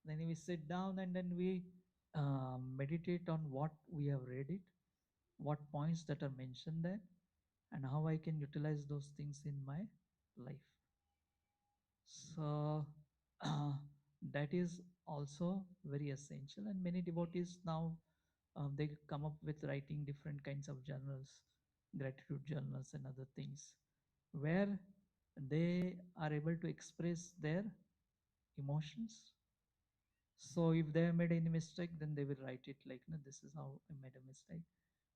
then we sit down and then we meditate on what we have read it, what points that are mentioned there, and how I can utilize those things in my life. So that is also very essential, and many devotees now they come up with writing different kinds of journals, gratitude journals and other things, where they are able to express their emotions. So if they have made any mistake, then they will write it like, no, this is how I made a mistake.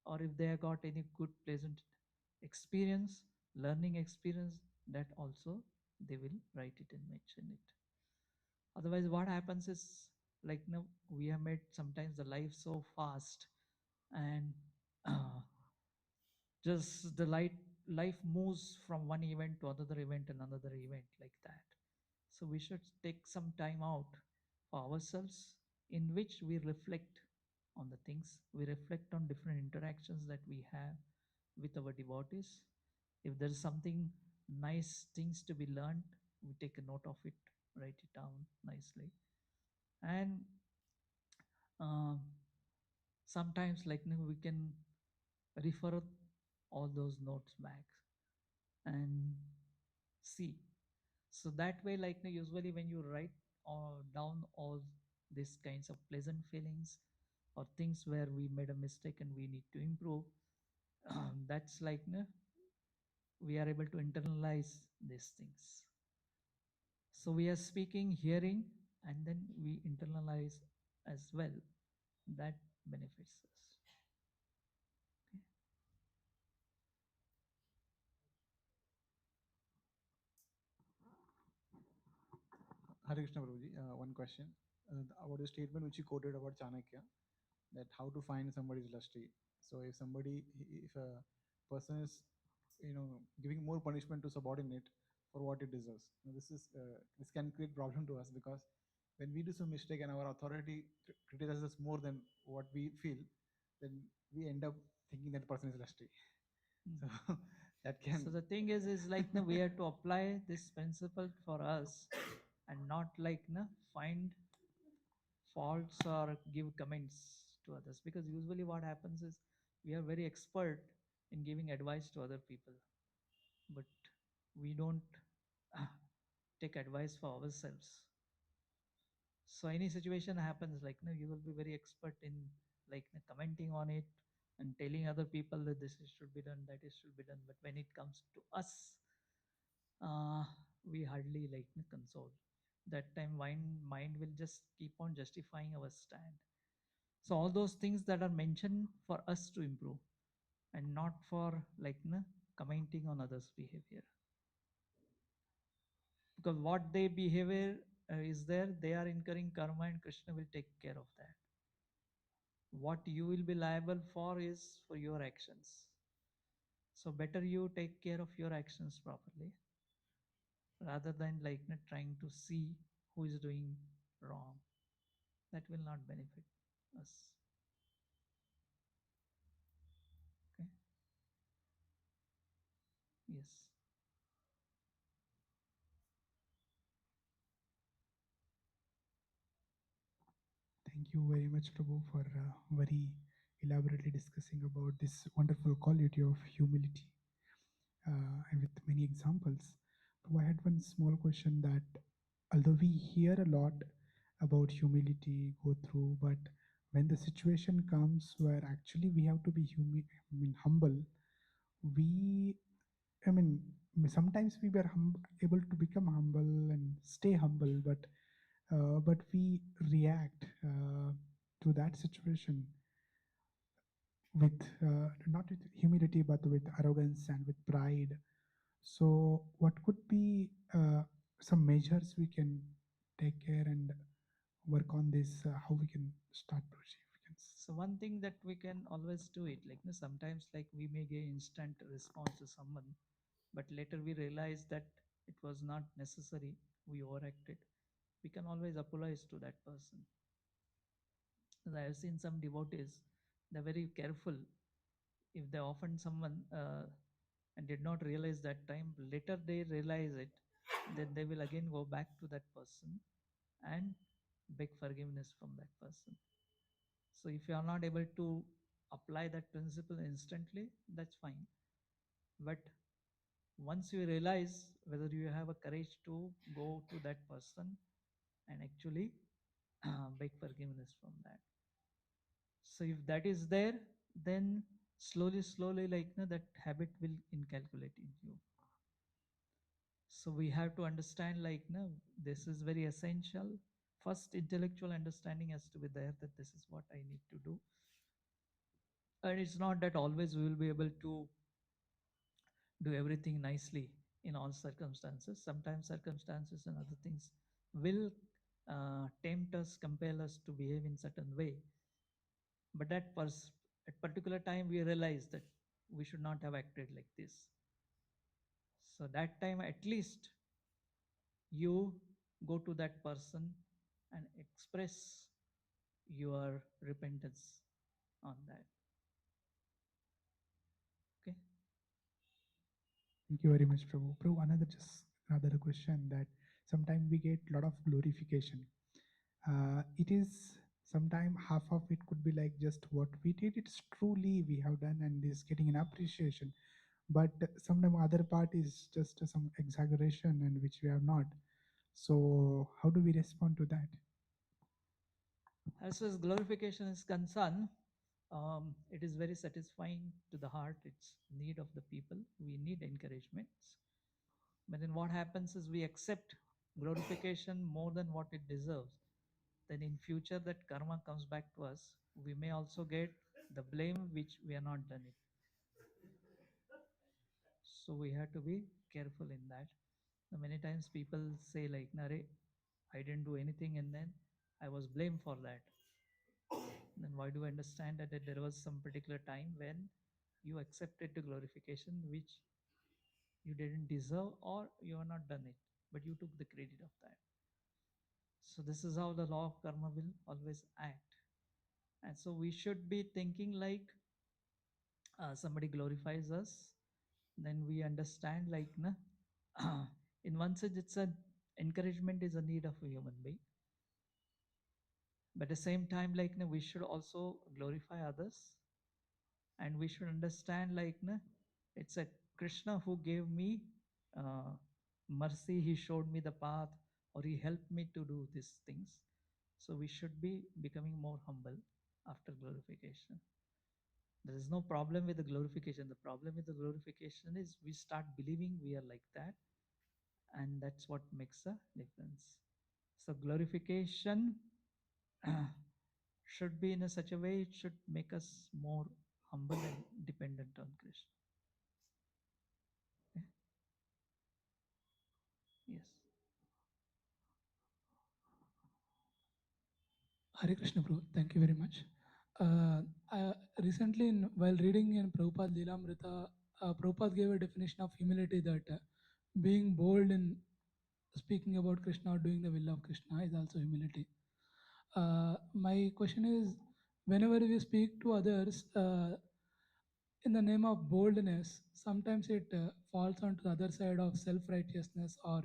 Or if they have got any good, pleasant experience, learning experience, that also they will write it and mention it. Otherwise, what happens is like, no, we have made sometimes the life so fast, and uh, just the life moves from one event to another event and another event like that. So we should take some time out for ourselves, in which we reflect on the things, we reflect on different interactions that we have with our devotees. If there's something nice things to be learned, we take a note of it, write it down nicely, and um, sometimes like we can refer all those notes back and see. So that way, like usually when you write down all these kinds of pleasant feelings or things where we made a mistake and we need to improve, that's like we are able to internalize these things. So we are speaking, hearing, and then we internalize as well. That benefits us. Hare Krishna Prabhuji, one question about the statement which you quoted about Chanakya, that how to find somebody's lusty. So if a person is, giving more punishment to subordinate for what it deserves, now this can create problem to us, because when we do some mistake and our authority criticizes us more than what we feel, then we end up thinking that person is lusty. Mm. So that can. So the thing is like we have to apply this principle for us and not like find faults or give comments to others, because usually what happens is we are very expert in giving advice to other people, but we don't take advice for ourselves. So any situation happens like you will be very expert in like commenting on it, and telling other people that should be done, that is should be done. But when it comes to us, uh, we hardly console. That time mind will just keep on justifying our stand. So all those things that are mentioned for us to improve, and not for commenting on others behavior, because what they behavior is there, they are incurring karma, and Krishna will take care of that. What you will be liable for is for your actions. So better you take care of your actions properly, rather than trying to see who is doing wrong. That will not benefit us. Okay. Yes. Thank you very much, Prabhu, for very elaborately discussing about this wonderful quality of humility and with many examples. Prabhu, I had one small question that although we hear a lot about humility, go through, but when the situation comes where actually we have to be humble, we, I mean, sometimes we were able to become humble and stay humble, but we react to that situation with not with humility but with arrogance and with pride. So what could be some measures we can take care and work on this, how we can start perseverance? So one thing that we can always do it, sometimes we may get instant response to someone, but later we realize that it was not necessary, we overacted. We can always apologize to that person. As I have seen some devotees, they're very careful. If they offend someone and did not realize that time, later they realize it, then they will again go back to that person and beg forgiveness from that person. So if you are not able to apply that principle instantly, that's fine. But once you realize whether you have a courage to go to that person and actually beg forgiveness from that. So if that is there, then slowly, that habit will inculcate in you. So we have to understand, this is very essential. First, intellectual understanding has to be there that this is what I need to do. And it's not that always we will be able to do everything nicely in all circumstances. Sometimes circumstances and other things will tempt us, compel us to behave in certain way. But at particular time, we realize that we should not have acted like this. So that time, at least you go to that person and express your repentance on that. Okay. Thank you very much, Prabhu. Prabhu, another question that sometimes we get a lot of glorification. It is sometimes half of it could be like just what we did, it's truly we have done and is getting an appreciation. But sometimes other part is just some exaggeration and which we have not. So how do we respond to that? As far as glorification is concerned, it is very satisfying to the heart. It's need of the people. We need encouragements. But then what happens is we accept glorification more than what it deserves. Then in future that karma comes back to us. We may also get the blame which we are not done it. So we have to be careful in that. Now, many times people say Nare, I didn't do anything and then I was blamed for that. Then why do I understand that there was some particular time when you accepted the glorification which you didn't deserve, or you are not done it, but you took the credit of that. So this is how the law of karma will always act. And so we should be thinking somebody glorifies us, then we understand in one sense it's an encouragement is a need of a human being. But at the same time, we should also glorify others, and we should understand it's a Krishna who gave me uh, mercy. He showed me the path, or he helped me to do these things. So we should be becoming more humble after glorification. There is no problem with the glorification. The problem with the glorification is we start believing we are like that, and that's what makes a difference. So glorification should be in a such a way it should make us more humble and dependent on Krishna. Okay? Yes. Hare Krishna, Prabhu. Thank you very much. Recently, while reading in Prabhupada Leelamrita, Prabhupada gave a definition of humility that being bold in speaking about Krishna or doing the will of Krishna is also humility. My question is, whenever we speak to others in the name of boldness, sometimes it falls onto the other side of self-righteousness or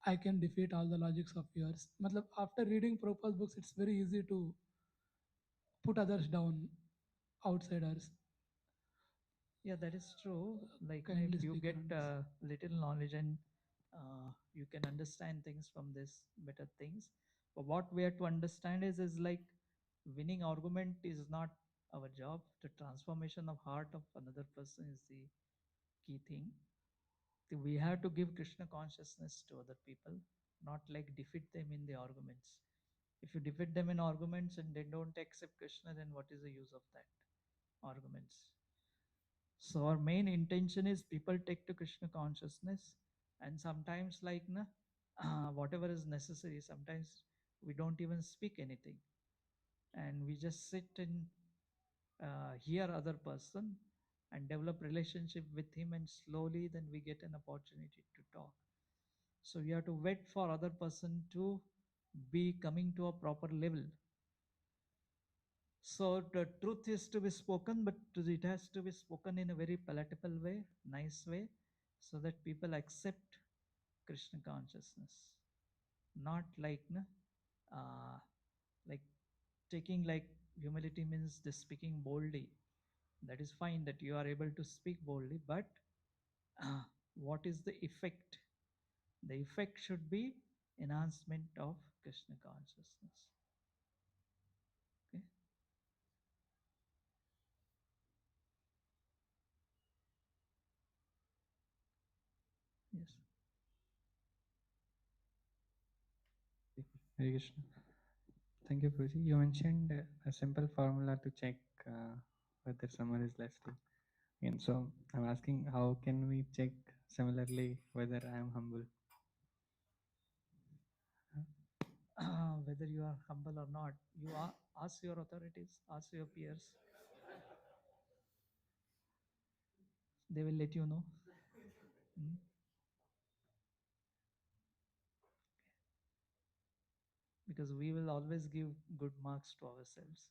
I can defeat all the logics of yours. Matlab, after reading Prabhupada's books, it's very easy to put others down, outsiders. Yeah, that is true. Like Kindly if you speak get on this. little knowledge and you can understand things from this better things. But what we have to understand is like winning argument is not our job. The transformation of heart of another person is the key thing. We have to give Krishna consciousness to other people, not like defeat them in the arguments. If you defeat them in arguments and they don't accept Krishna, then what is the use of that arguments? So our main intention is people take to Krishna consciousness, and sometimes like whatever is necessary, sometimes we don't even speak anything, and we just sit and hear other person and develop relationship with him, and slowly then we get an opportunity to talk. So we have to wait for other person to be coming to a proper level. So the truth is to be spoken, but it has to be spoken in a very palatable way, nice way, so that people accept Krishna consciousness. Not like like taking like humility means just speaking boldly. That is fine that you are able to speak boldly, but what is the effect? The effect should be enhancement of Krishna consciousness. Okay. Yes. Hare Krishna. Thank you, Prabhuji. You mentioned a simple formula to check whether someone is lusty. And so I'm asking, how can we check similarly whether I am humble? Whether you are humble or not, you ask your authorities, ask your peers. They will let you know. Mm. Because we will always give good marks to ourselves.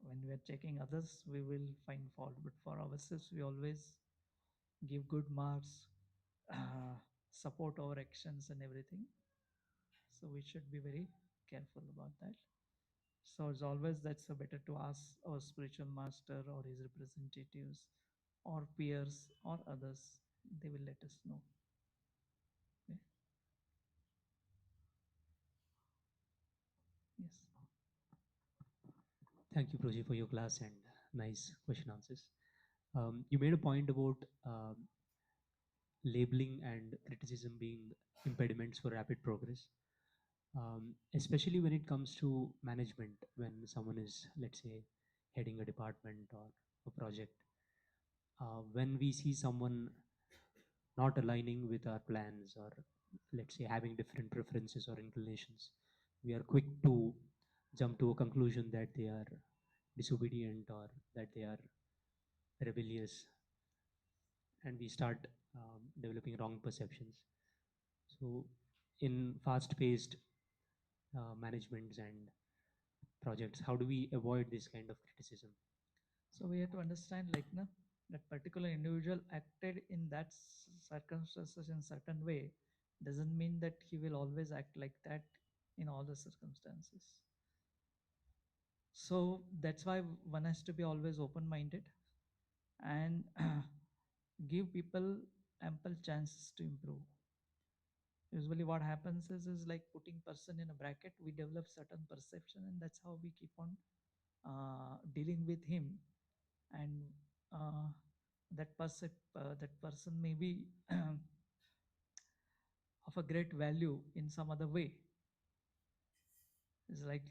When we are checking others, we will find fault, but for ourselves, we always give good marks, support our actions and everything. So we should be very careful about that. So it's always that's better to ask our spiritual master or his representatives or peers or others. They will let us know. Okay. Yes. Thank you, Proji, for your class and nice question answers. You made a point about labeling and criticism being impediments for rapid progress, especially when it comes to management, when someone is, let's say, heading a department or a project. When we see someone not aligning with our plans or, let's say, having different preferences or inclinations, we are quick to jump to a conclusion that they are disobedient or that they are rebellious, and we start developing wrong perceptions. So in fast-paced managements and projects, how do we avoid this kind of criticism? So we have to understand like that particular individual acted in that circumstances in certain way doesn't mean that he will always act like that in all the circumstances. So that's why one has to be always open-minded and give people ample chances to improve. Usually what happens is like putting person in a bracket, we develop certain perception, and that's how we keep on dealing with him, and uh, that person may be of a great value in some other way. It's like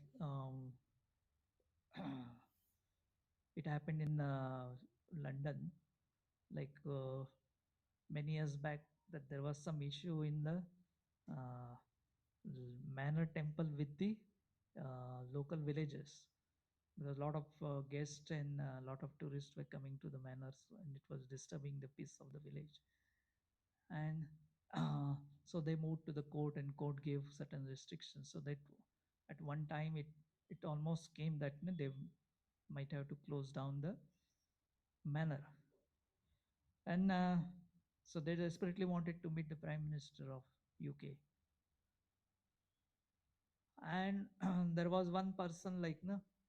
it happened in London, like many years back, that there was some issue in the uh, manor temple with the local villagers. There was a lot of guests and a lot of tourists were coming to the manors, and it was disturbing the peace of the village. And so they moved to the court, and court gave certain restrictions, so that at one time it almost came that they might have to close down the manor. And so they desperately wanted to meet the Prime Minister of UK. And there was one person like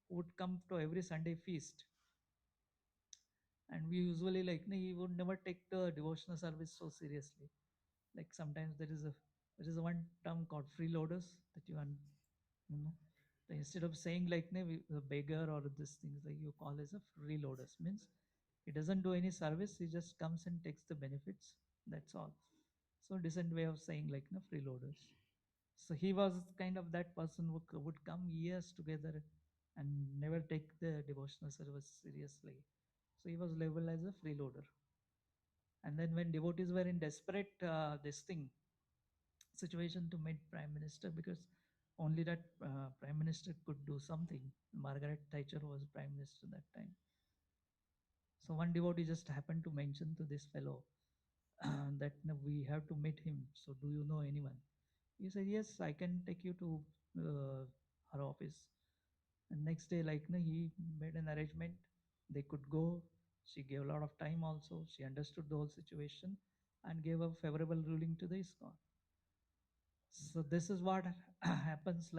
who would come to every Sunday feast, and we usually he would never take the devotional service so seriously. Like sometimes there is a one term called freeloaders that you know instead of saying like a beggar or this things, like you call as a freeloaders, means he doesn't do any service, he just comes and takes the benefits, that's all. So decent way of saying like freeloaders. So he was kind of that person who would come years together and never take the devotional service seriously. So he was labeled as a freeloader. And then when devotees were in desperate this thing situation to meet Prime Minister, because only that Prime Minister could do something. Margaret Thatcher was Prime Minister that time. So one devotee just happened to mention to this fellow that we have to meet him. So do you know anyone? He said, yes, I can take you to her office. And next day, he made an arrangement. They could go. She gave a lot of time also. She understood the whole situation and gave a favorable ruling to the ISKCON. So this is what happens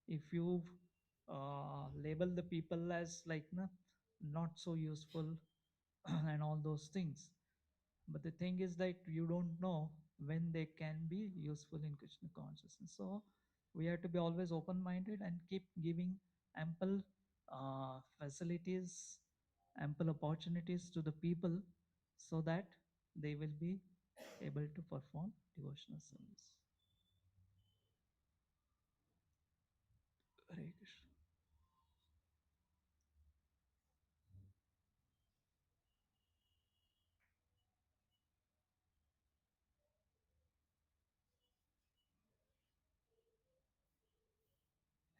if you label the people as not so useful and all those things. But the thing is that you don't know when they can be useful in Krishna consciousness. So we have to be always open-minded and keep giving ample facilities, ample opportunities to the people, so that they will be able to perform devotional service. Hare Krishna.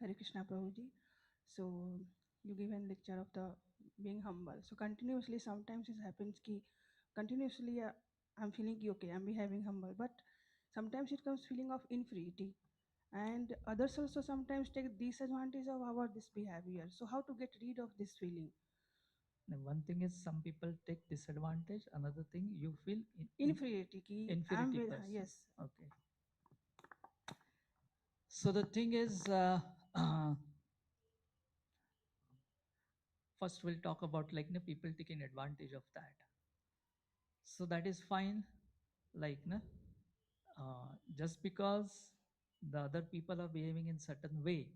Hare Krishna Prabhuji. So you give a lecture of the being humble. So continuously, sometimes it happens ki continuously I'm feeling ki, okay, I'm behaving humble, but sometimes it comes feeling of inferiority, and others also sometimes take disadvantage of our this behavior. So how to get rid of this feeling? Now, one thing is some people take disadvantage. Another thing, you feel Inferiority ki I'm inferiority very person. yes. Okay. So the thing is, first we'll talk about people taking advantage of that. So that is fine. Just because the other people are behaving in certain way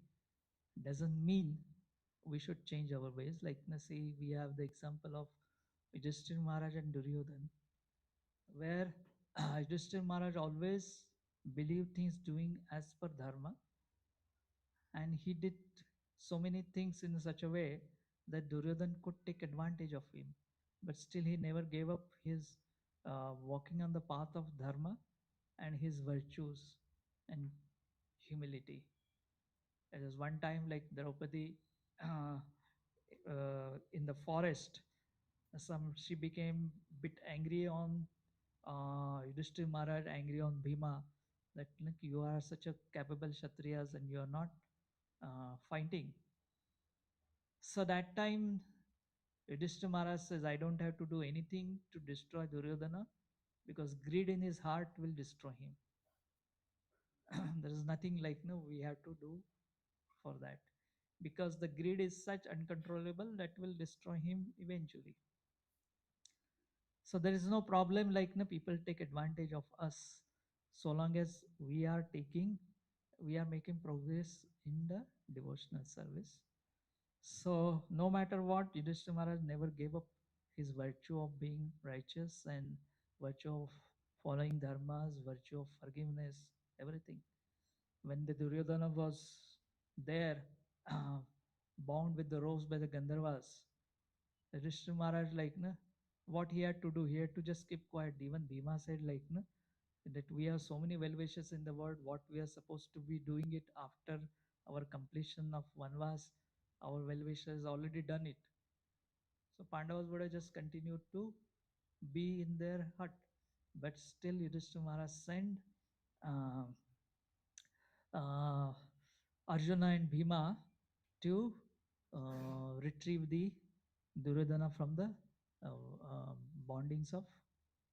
doesn't mean we should change our ways. Say we have the example of Yudhishthira Maharaj and Duryodhan, where Yudhishthira Maharaj always believed things doing as per dharma, and he did so many things in such a way that Duryodhan could take advantage of him, but still he never gave up his walking on the path of dharma and his virtues and humility. There was one time Draupadi uh, in the forest, she became bit angry on Yudhishthira Maharaj, angry on Bhima, that you are such a capable Kshatriyas and you are not fighting. So that time Yudhishthira Maharaj says, I don't have to do anything to destroy Duryodhana, because greed in his heart will destroy him. There is nothing we have to do for that, because the greed is such uncontrollable that will destroy him eventually. So there is no problem people take advantage of us, so long as we are making progress in the devotional service. So no matter what, Yudhishthira Maharaj never gave up his virtue of being righteous and virtue of following dharmas, virtue of forgiveness, everything. When the Duryodhana was there, bound with the ropes by the Gandharvas, Yudhishthira Maharaj, like, na, what he had to do, he had to just keep quiet. Even Bhima said, like, na, that we have so many well-wishers in the world, what we are supposed to be doing it after our completion of Vanvas, our well-wishers already done it. So Pandavas would have just continued to be in their hut. But still Yudhishthira Maharaj sent uh, uh, Arjuna and Bhima to retrieve the Duryodhana from the bondings of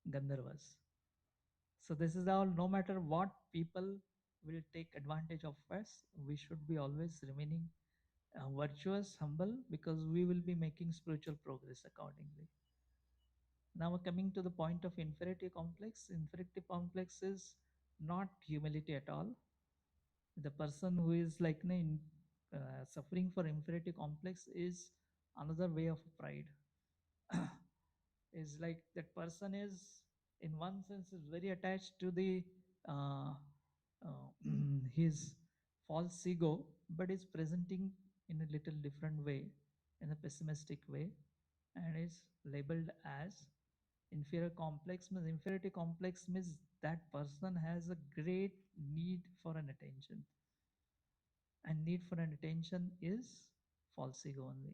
Gandharvas. So this is all, no matter what people will take advantage of us, we should be always remaining virtuous, humble, because we will be making spiritual progress accordingly. Now coming to the point of inferiority complex is not humility at all. The person who is like suffering for inferiority complex is another way of pride. Is like that person is in one sense is very attached to the uh, his false ego, but is presenting in a little different way, in a pessimistic way, and is labeled as inferior complex. Means inferiority complex means that person has a great need for an attention, and need for an attention is false ego only.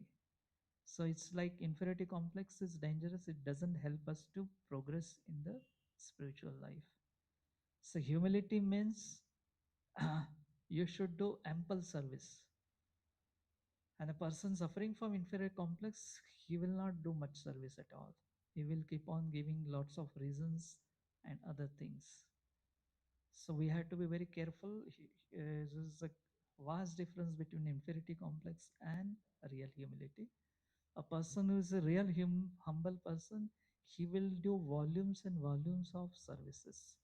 So it's like inferiority complex is dangerous. It doesn't help us to progress in the spiritual life. So humility means you should do ample service. And a person suffering from inferior complex, he will not do much service at all. He will keep on giving lots of reasons and other things. So we have to be very careful. There's a vast difference between inferiority complex and real humility. A person who is a real humble person, he will do volumes and volumes of services,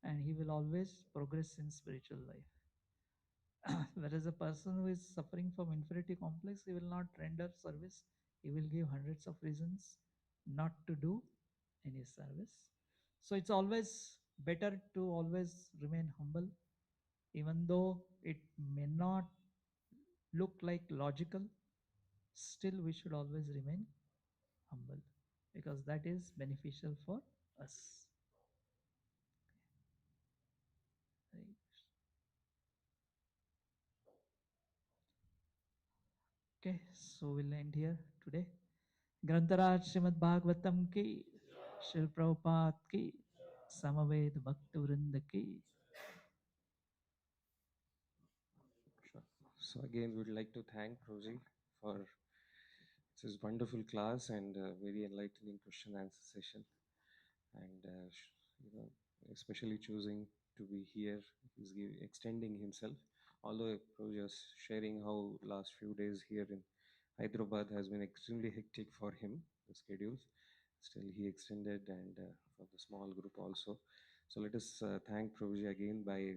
and he will always progress in spiritual life. Whereas a person who is suffering from inferiority complex, he will not render service. He will give hundreds of reasons not to do any service. So it's always better to always remain humble, even though it may not look like logical. Still, we should always remain humble, because that is beneficial for us. Right. Okay, so we'll end here today. Grantaraj Srimad Bhagavatam ki, Srila Prabhupada ki, Samaved Bhakta Vrinda ki. Sure. So again, we'd like to thank Rosie for this wonderful class and very enlightening question answer session. And especially choosing to be here, he's extending himself. Although Rosie was sharing how last few days here in Hyderabad has been extremely hectic for him, the schedules. Still, he extended, and for the small group also. So let us thank Prabhuji again by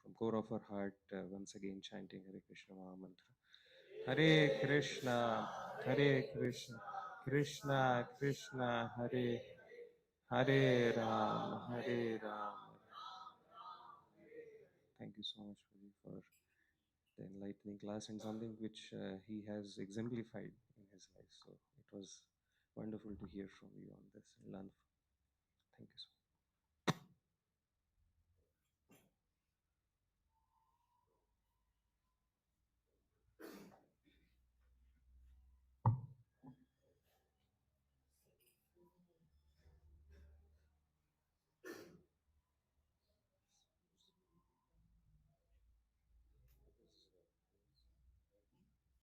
from core of our heart once again chanting Hare Krishna Maha Mantra. Hare Krishna, Hare Krishna, Krishna Krishna, Hare Hare Ram, Hare Ram. Thank you so much, Prabhuji, for the enlightening class and something which he has exemplified in his life. So it was wonderful to hear from you on this and learn. Thank you so much.